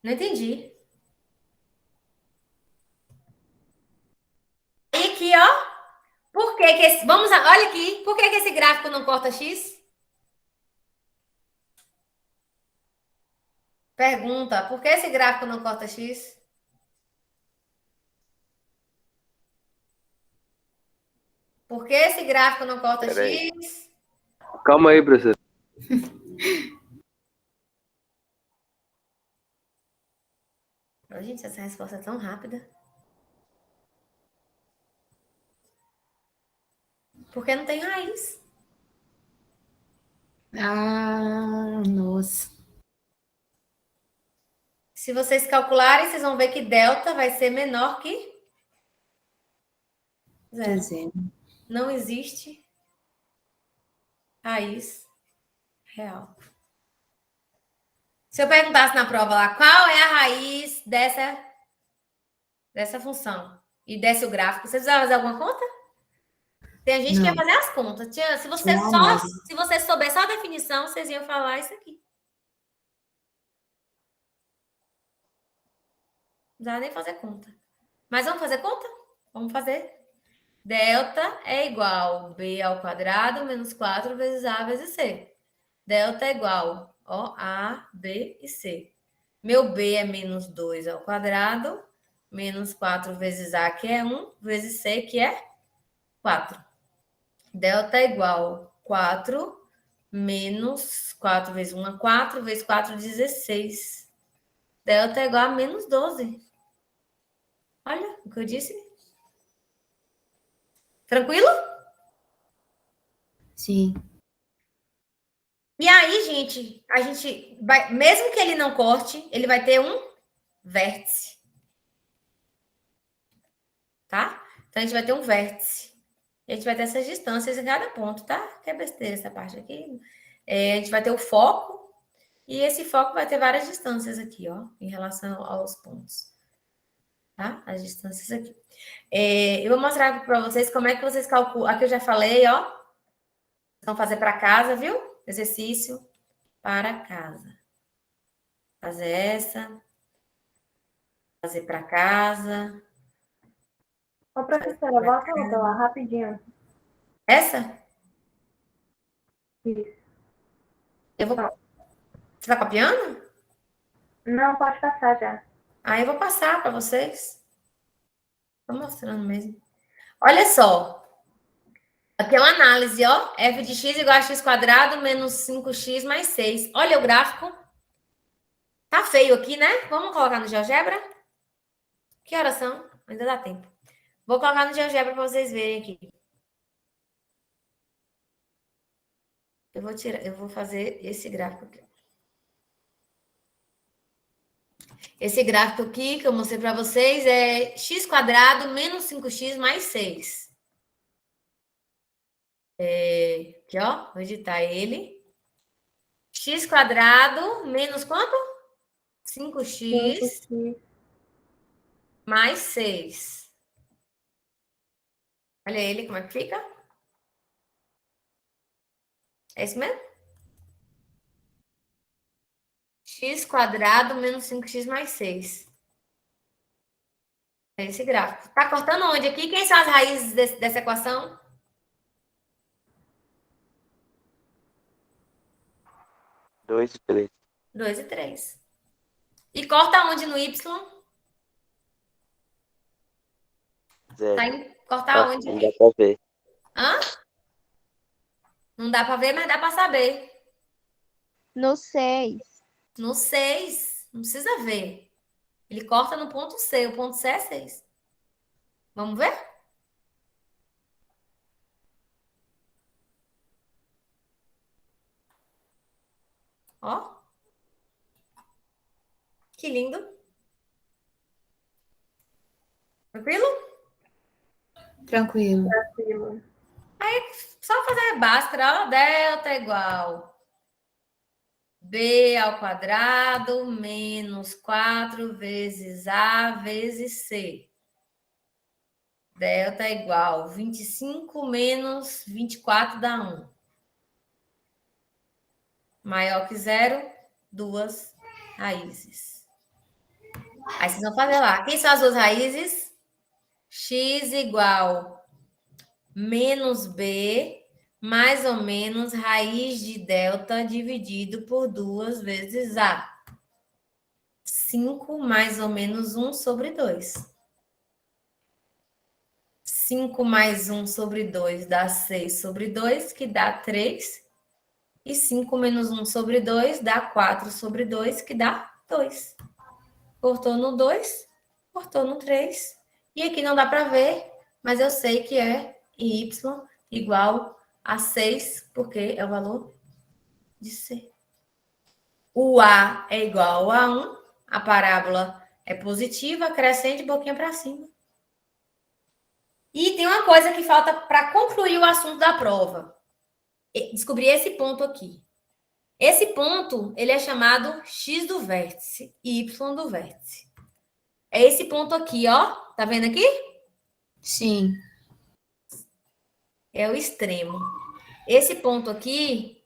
[SPEAKER 1] Não entendi. E aqui, ó. Por que que esse... olha aqui. Por que que esse gráfico não corta X? Pergunta. Por que esse gráfico não corta X? Por que esse gráfico não corta X?
[SPEAKER 5] Calma aí, professor.
[SPEAKER 1] Oh, gente, essa resposta é tão rápida. Porque não tem raiz.
[SPEAKER 10] Ah, nossa.
[SPEAKER 1] Se vocês calcularem, vocês vão ver que delta vai ser menor que zero. Não existe raiz real. Se eu perguntasse na prova lá, qual é a raiz dessa função? E desse o gráfico, vocês precisavam fazer alguma conta? Tem gente que ia fazer as contas. Se você souber só a definição, vocês iam falar isso aqui. Não precisava nem fazer conta. Mas vamos fazer conta? Vamos fazer. Delta é igual b ao quadrado menos 4 vezes a vezes c. Delta é igual A, B e C. Meu B é menos 2 ao quadrado, menos 4 vezes A, que é 1, vezes C, que é 4. Delta é igual 4 menos 4 vezes 1 é 4, vezes 4, 16. Delta é igual a menos 12. Olha o que eu disse. Tranquilo?
[SPEAKER 10] Sim.
[SPEAKER 1] E aí, gente, a gente vai, mesmo que ele não corte, ele vai ter um vértice. Tá? Então, a gente vai ter um vértice. E a gente vai ter essas distâncias em cada ponto, tá? Que é besteira essa parte aqui. A gente vai ter o foco, e esse foco vai ter várias distâncias aqui, ó, em relação aos pontos. Tá? As distâncias aqui. Eu vou mostrar para vocês como é que vocês calculam. Aqui eu já falei, ó. Vão fazer para casa, viu? Exercício para casa. Fazer essa. Fazer para casa.
[SPEAKER 6] Ô, professora, volta outra lá, rapidinho.
[SPEAKER 1] Essa?
[SPEAKER 6] Isso.
[SPEAKER 1] Eu vou... Você tá copiando?
[SPEAKER 6] Não, pode passar já.
[SPEAKER 1] Eu vou passar para vocês. Tô mostrando mesmo. Olha só. Aqui é uma análise, ó. F de x igual a x quadrado menos 5x mais 6. Olha o gráfico. Tá feio aqui, né? Vamos colocar no GeoGebra? Que horas são? Ainda dá tempo. Vou colocar no GeoGebra para vocês verem aqui. Eu vou fazer esse gráfico aqui. Esse gráfico aqui que eu mostrei para vocês é x quadrado menos 5x mais 6. Aqui, ó. Vou editar ele. X quadrado menos quanto? 5x mais 6. Olha ele, como é que fica? É isso mesmo? X quadrado menos 5x mais 6. É esse gráfico. Tá cortando onde aqui? Quem são as raízes dessa equação?
[SPEAKER 7] 2 e 3.
[SPEAKER 1] 2 e 3. E corta onde no Y?
[SPEAKER 7] 0.
[SPEAKER 1] Cortar onde?
[SPEAKER 7] Não dá pra ver.
[SPEAKER 1] Hã? Não dá para ver, mas dá para saber.
[SPEAKER 9] No 6.
[SPEAKER 1] No 6. Não precisa ver. Ele corta no ponto C. O ponto C é 6. Vamos ver? Ó. Que lindo. Tranquilo?
[SPEAKER 10] Tranquilo.
[SPEAKER 1] Só fazer a báscara, ó. Delta igual B ao quadrado menos 4 vezes A vezes C. Delta é igual 25 menos 24 dá 1. Maior que zero, duas raízes. Aí vocês vão fazer lá. Quem são as duas raízes? X igual menos B, mais ou menos raiz de delta dividido por 2 vezes A. 5 mais ou menos 1 sobre 2. 5 mais 1 sobre 2 dá 6 sobre 2, que dá 3. E 5 menos 1 sobre 2 dá 4 sobre 2, que dá 2. Cortou no 2, cortou no 3. E aqui não dá para ver, mas eu sei que é y igual a 6, porque é o valor de C. O A é igual a 1, a parábola é positiva, crescente, boquinha para cima. E tem uma coisa que falta para concluir o assunto da prova. Descobri esse ponto aqui. Esse ponto, ele é chamado x do vértice e y do vértice. É esse ponto aqui, ó. Tá vendo aqui?
[SPEAKER 10] Sim.
[SPEAKER 1] É o extremo. Esse ponto aqui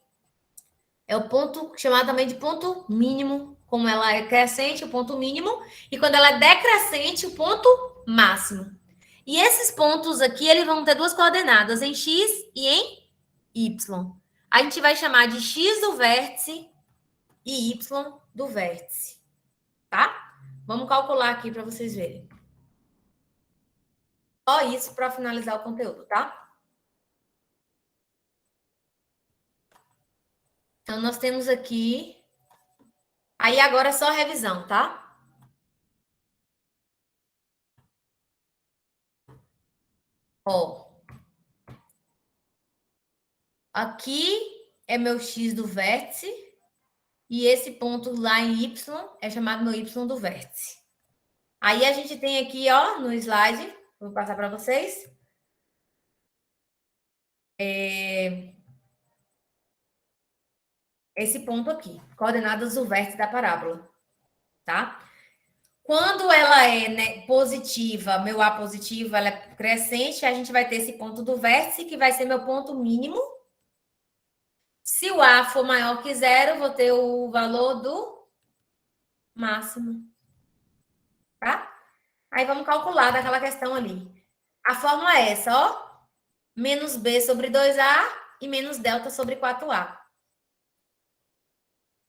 [SPEAKER 1] é o ponto chamado também de ponto mínimo. Como ela é crescente, o ponto mínimo. E quando ela é decrescente, o ponto máximo. E esses pontos aqui, eles vão ter duas coordenadas, em x e em y. A gente vai chamar de x do vértice e y do vértice. Tá? Vamos calcular aqui para vocês verem. Só isso para finalizar o conteúdo, tá? Então, nós temos aqui... Aí, agora é só revisão, tá? Ó. Aqui é meu x do vértice. E esse ponto lá em y é chamado meu y do vértice. Aí, a gente tem aqui, ó, no slide, vou passar para vocês. Esse ponto aqui, coordenadas do vértice da parábola, tá? Quando ela é, né, positiva, meu A positivo, ela é crescente, a gente vai ter esse ponto do vértice, que vai ser meu ponto mínimo. Se o A for maior que zero, vou ter o valor do máximo. Tá? Aí vamos calcular daquela questão ali. A fórmula é essa, ó. Menos B sobre 2A e menos delta sobre 4A.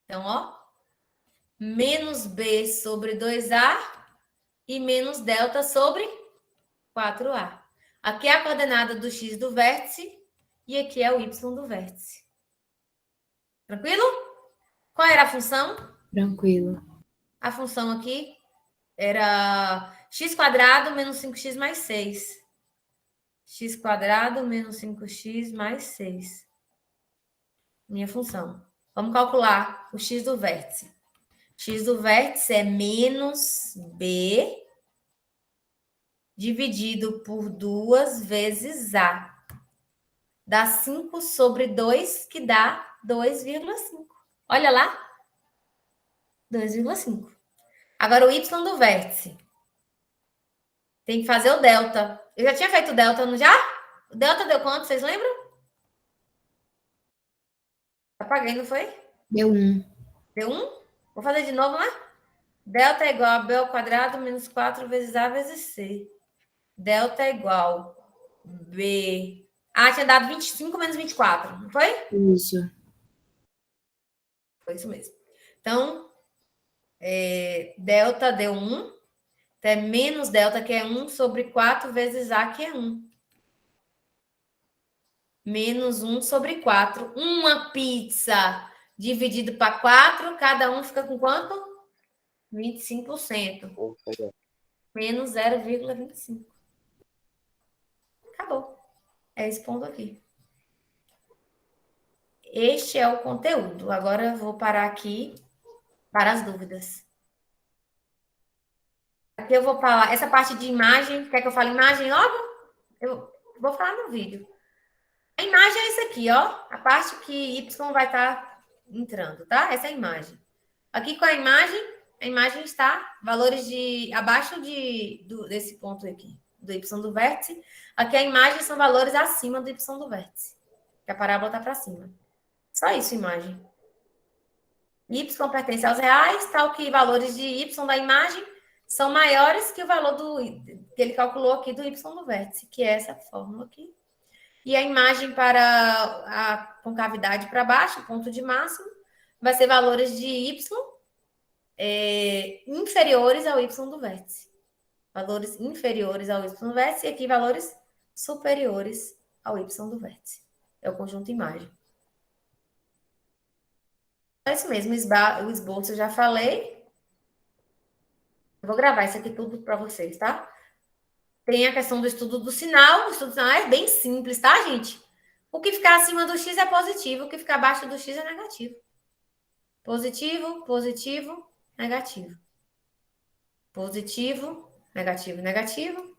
[SPEAKER 1] Então, ó. Menos B sobre 2A e menos delta sobre 4A. Aqui é a coordenada do x do vértice e aqui é o y do vértice. Tranquilo? Qual era a função?
[SPEAKER 10] Tranquilo.
[SPEAKER 1] A função aqui era x² menos 5x mais 6. x² menos 5x mais 6. Minha função. Vamos calcular o x do vértice. X do vértice é menos B dividido por 2 vezes A. Dá 5 sobre 2, que dá 2,5. Olha lá. 2,5. Agora, o y do vértice. Tem que fazer o delta. Eu já tinha feito o delta, não já? O delta deu quanto? Vocês lembram? Apaguei, não foi?
[SPEAKER 10] Deu 1.
[SPEAKER 1] Deu 1? Vou fazer de novo, né? Delta é igual a B ao quadrado menos 4 vezes A vezes C. Delta é igual B... Ah, tinha dado 25 menos 24, não foi?
[SPEAKER 10] Isso.
[SPEAKER 1] Foi isso mesmo. Então, delta deu 1. Então, é menos delta, que é 1, sobre 4 vezes A, que é 1. Menos 1 sobre 4. Uma pizza dividido para 4, cada um fica com quanto? 25%. Menos 0,25. Acabou. É esse ponto aqui. Este é o conteúdo. Agora eu vou parar aqui para as dúvidas. Aqui eu vou falar, essa parte de imagem, quer que eu fale imagem logo? Eu vou falar no vídeo. A imagem é isso aqui, ó. A parte que Y vai estar entrando, tá? Essa é a imagem. Aqui com a imagem está valores abaixo desse ponto aqui, do Y do vértice. Aqui a imagem são valores acima do Y do vértice. Que a parábola está para cima. Só isso, imagem. Y pertence aos reais, tal que valores de Y da imagem são maiores que o valor que ele calculou aqui do Y do vértice, que é essa fórmula aqui. E a imagem para a concavidade para baixo, ponto de máximo, vai ser valores de Y inferiores ao Y do vértice. Valores inferiores ao Y do vértice e aqui valores superiores ao Y do vértice. É o conjunto imagem. É isso mesmo, o esboço eu já falei. Eu vou gravar isso aqui tudo para vocês, tá? Tem a questão do estudo do sinal. O estudo do sinal é bem simples, tá, gente? O que ficar acima do X é positivo, o que ficar abaixo do X é negativo. Positivo, positivo, negativo. Positivo, negativo, negativo.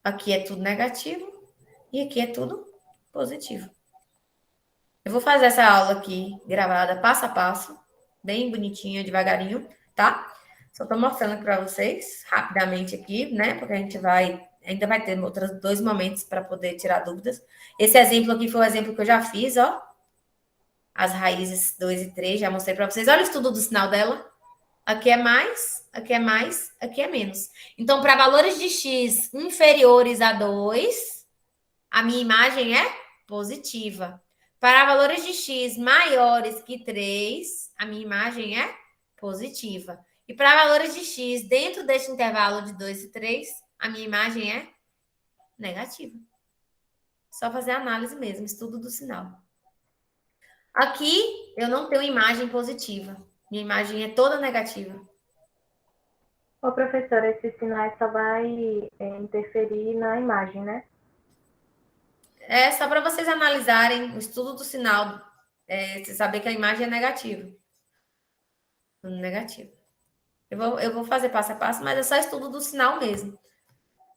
[SPEAKER 1] Aqui é tudo negativo e aqui é tudo positivo. Eu vou fazer essa aula aqui, gravada passo a passo, bem bonitinha, devagarinho, tá? Só tô mostrando para vocês, rapidamente aqui, né? Porque a gente ainda vai ter outros 2 momentos para poder tirar dúvidas. Esse exemplo aqui foi o exemplo que eu já fiz, ó. As raízes 2 e 3, já mostrei para vocês. Olha o estudo do sinal dela. Aqui é mais, aqui é mais, aqui é menos. Então, para valores de X inferiores a 2, a minha imagem é positiva. Para valores de X maiores que 3, a minha imagem é positiva. E para valores de X dentro deste intervalo de 2 e 3, a minha imagem é negativa. Só fazer análise mesmo, estudo do sinal. Aqui, eu não tenho imagem positiva. Minha imagem é toda negativa.
[SPEAKER 12] Ô, professora, esse sinal só vai interferir na imagem, né?
[SPEAKER 1] É só para vocês analisarem o estudo do sinal, você saber que a imagem é negativa. Negativa. Eu vou fazer passo a passo, mas é só estudo do sinal mesmo.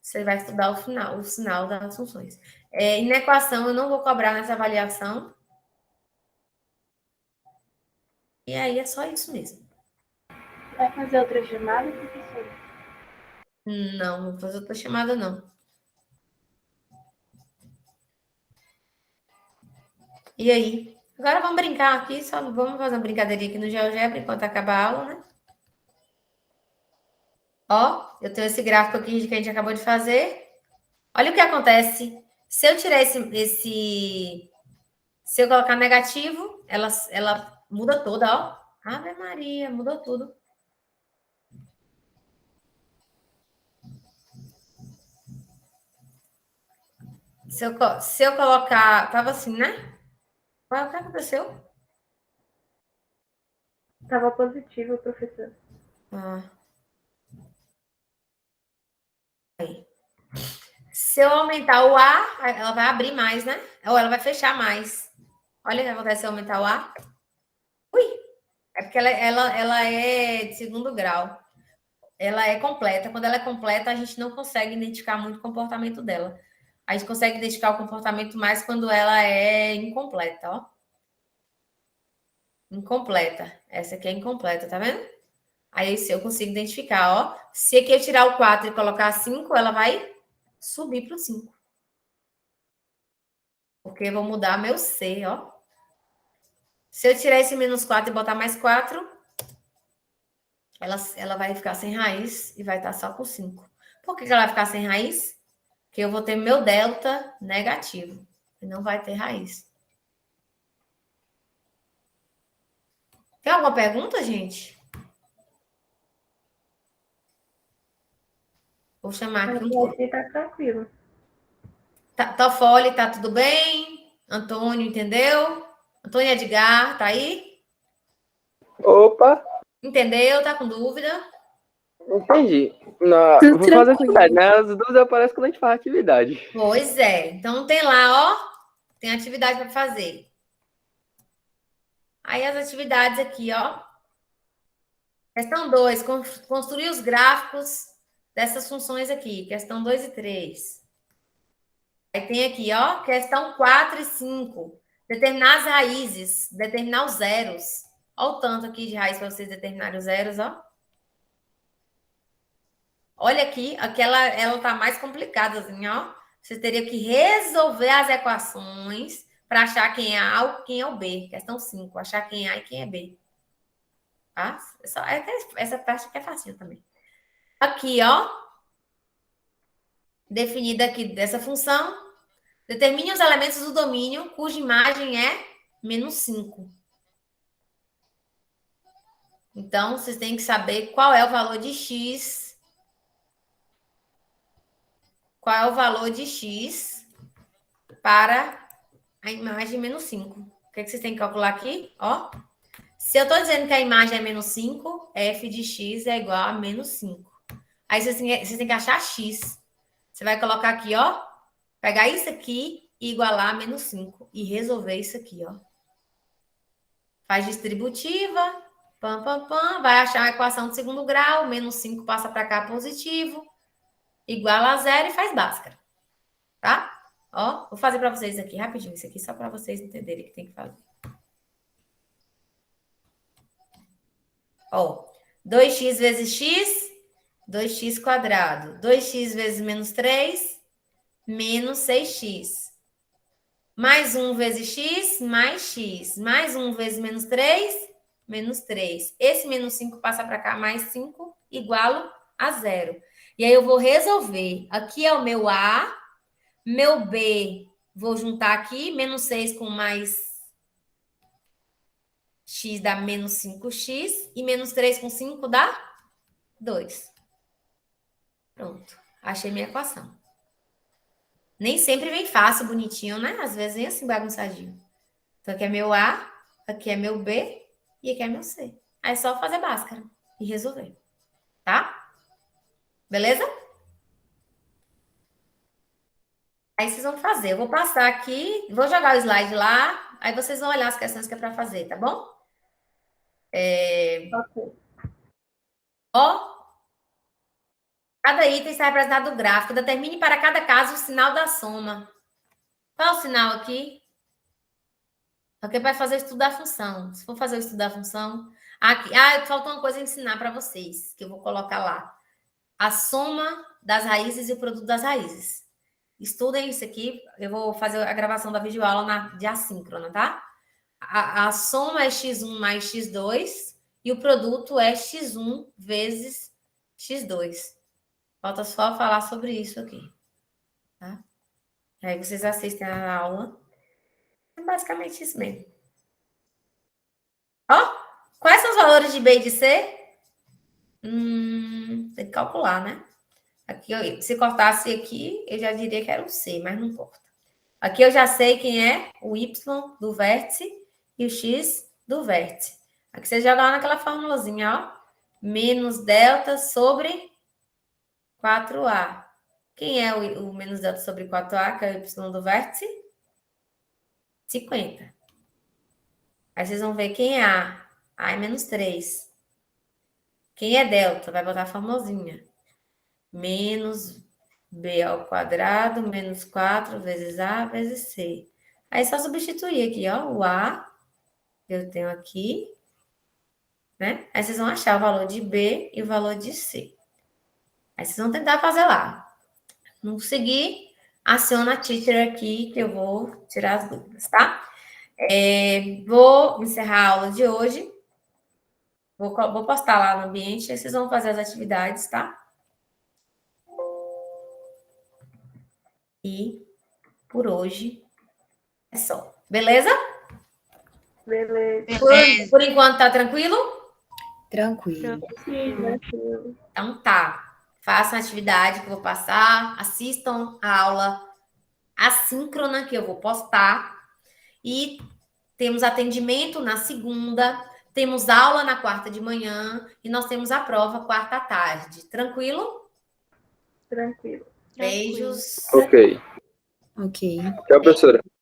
[SPEAKER 1] Você vai estudar o sinal das funções. E na equação, eu não vou cobrar nessa avaliação. E aí é só isso mesmo.
[SPEAKER 12] Vai fazer outra chamada, professora?
[SPEAKER 1] Não, não vou fazer outra chamada, não. E aí? Agora vamos brincar aqui, só vamos fazer uma brincadeirinha aqui no GeoGebra enquanto acabar a aula, né? Ó, eu tenho esse gráfico aqui que a gente acabou de fazer. Olha o que acontece. Se eu tirar se eu colocar negativo, ela muda toda, ó. Ave Maria, mudou tudo. Se eu colocar... Tava assim, né? O que aconteceu?
[SPEAKER 12] Estava positivo, professor.
[SPEAKER 1] Aí. Se eu aumentar o A, ela vai abrir mais, né? Ou ela vai fechar mais. Olha o que acontece se eu aumentar o A. Ui! É porque ela é de segundo grau. Ela é completa. Quando ela é completa, a gente não consegue identificar muito o comportamento dela. A gente consegue identificar o comportamento mais quando ela é incompleta, ó. Incompleta. Essa aqui é incompleta, tá vendo? Aí se eu consigo identificar, ó. Se aqui eu tirar o 4 e colocar 5, ela vai subir para o 5. Porque eu vou mudar meu C, ó. Se eu tirar esse menos 4 e botar mais 4, ela vai ficar sem raiz e vai estar só com 5. Por que ela vai ficar sem raiz? Porque eu vou ter meu delta negativo. E não vai ter raiz. Tem alguma pergunta, gente? Vou chamar aqui um...
[SPEAKER 12] Aqui tá tranquilo.
[SPEAKER 1] Toffoli, tá tudo bem? Antônio, entendeu? Antônio Edgar, tá aí?
[SPEAKER 5] Opa!
[SPEAKER 1] Entendeu? Tá com dúvida?
[SPEAKER 5] Entendi. Vou fazer atividade, né? As dúvidas aparecem quando a gente faz atividade.
[SPEAKER 1] Pois é. Então tem lá, ó. Tem atividade para fazer. Aí as atividades aqui, ó. Questão 2, construir os gráficos dessas funções aqui. Questão 2 e 3. Aí tem aqui, ó, questão 4 e 5. Determinar as raízes, determinar os zeros. Olha o tanto aqui de raiz para vocês determinarem os zeros, ó. Olha aqui, ela tá mais complicada, assim, ó. Você teria que resolver as equações para achar quem é A e quem é o B. Questão 5, achar quem é A e quem é B. Tá? Essa parte aqui é fácil também. Aqui, ó. Definida aqui dessa função. Determine os elementos do domínio cuja imagem é menos 5. Então, vocês têm que saber qual é o valor de x. Qual é o valor de x para a imagem menos 5. O que vocês têm que calcular aqui? Ó. Se eu estou dizendo que a imagem é menos 5, f de x é igual a menos 5. Aí vocês têm que achar x. Você vai colocar aqui, ó. Pegar isso aqui e igualar a menos 5. E resolver isso aqui, ó. Faz distributiva. Pam, pam, pam. Vai achar uma equação de segundo grau. Menos 5 passa para cá positivo. Igual a 0 e faz Bhaskara. Tá? Ó, vou fazer para vocês aqui rapidinho. Isso aqui só para vocês entenderem o que tem que fazer. Ó, 2x vezes x, 2x quadrado. 2x vezes menos 3, menos 6x. Mais 1 vezes x, mais x. Mais 1 vezes menos 3, menos 3. Esse menos 5 passa para cá, mais 5, igual a 0. E aí eu vou resolver. Aqui é o meu A, meu B, vou juntar aqui, menos 6 com mais x dá menos 5x, e menos 3 com 5 dá 2. Pronto, achei minha equação. Nem sempre vem fácil, bonitinho, né? Às vezes vem assim, bagunçadinho. Então aqui é meu A, aqui é meu B, e aqui é meu C. Aí é só fazer Bhaskara e resolver, tá? Beleza? Aí vocês vão fazer. Eu vou passar aqui, vou jogar o slide lá, aí vocês vão olhar as questões que é para fazer, tá bom? Ó, cada item está representado no gráfico. Determine para cada caso o sinal da soma. Qual é o sinal aqui? Aqui vai fazer o estudo da função. Se for fazer o estudo da função... Aqui, falta uma coisa a ensinar para vocês, que eu vou colocar lá. A soma das raízes e o produto das raízes. Estudem isso aqui. Eu vou fazer a gravação da videoaula de assíncrona, tá? A soma é x1 mais x2 e o produto é x1 vezes x2. Falta só falar sobre isso aqui. Tá? Aí vocês assistem a aula. É basicamente isso mesmo. Ó, quais são os valores de B e de C? Tem que calcular, né? Aqui, se cortasse aqui, eu já diria que era um C, mas não importa. Aqui eu já sei quem é o Y do vértice e o X do vértice. Aqui você joga lá naquela formulazinha, ó. Menos delta sobre 4A. Quem é o menos delta sobre 4A, que é o Y do vértice? 50. Aí vocês vão ver quem é A. A é menos 3. Quem é delta? Vai botar a formulazinha. Menos B ao quadrado, menos 4 vezes A vezes C. Aí é só substituir aqui, ó. O A, eu tenho aqui, né? Aí vocês vão achar o valor de B e o valor de C. Aí vocês vão tentar fazer lá. Não conseguir, aciona a teacher aqui, que eu vou tirar as dúvidas, tá? Vou encerrar a aula de hoje. Vou postar lá no ambiente, aí vocês vão fazer as atividades, tá? E por hoje é só. Beleza?
[SPEAKER 12] Beleza.
[SPEAKER 1] Por enquanto, tá tranquilo?
[SPEAKER 10] Tranquilo.
[SPEAKER 1] Então tá. Façam a atividade que eu vou passar. Assistam a aula assíncrona que eu vou postar. E temos atendimento na segunda. Temos aula na quarta de manhã. E nós temos a prova quarta à tarde. Tranquilo?
[SPEAKER 12] Tranquilo.
[SPEAKER 1] Beijos.
[SPEAKER 5] Ok.
[SPEAKER 10] Ok.
[SPEAKER 5] Tchau, professora.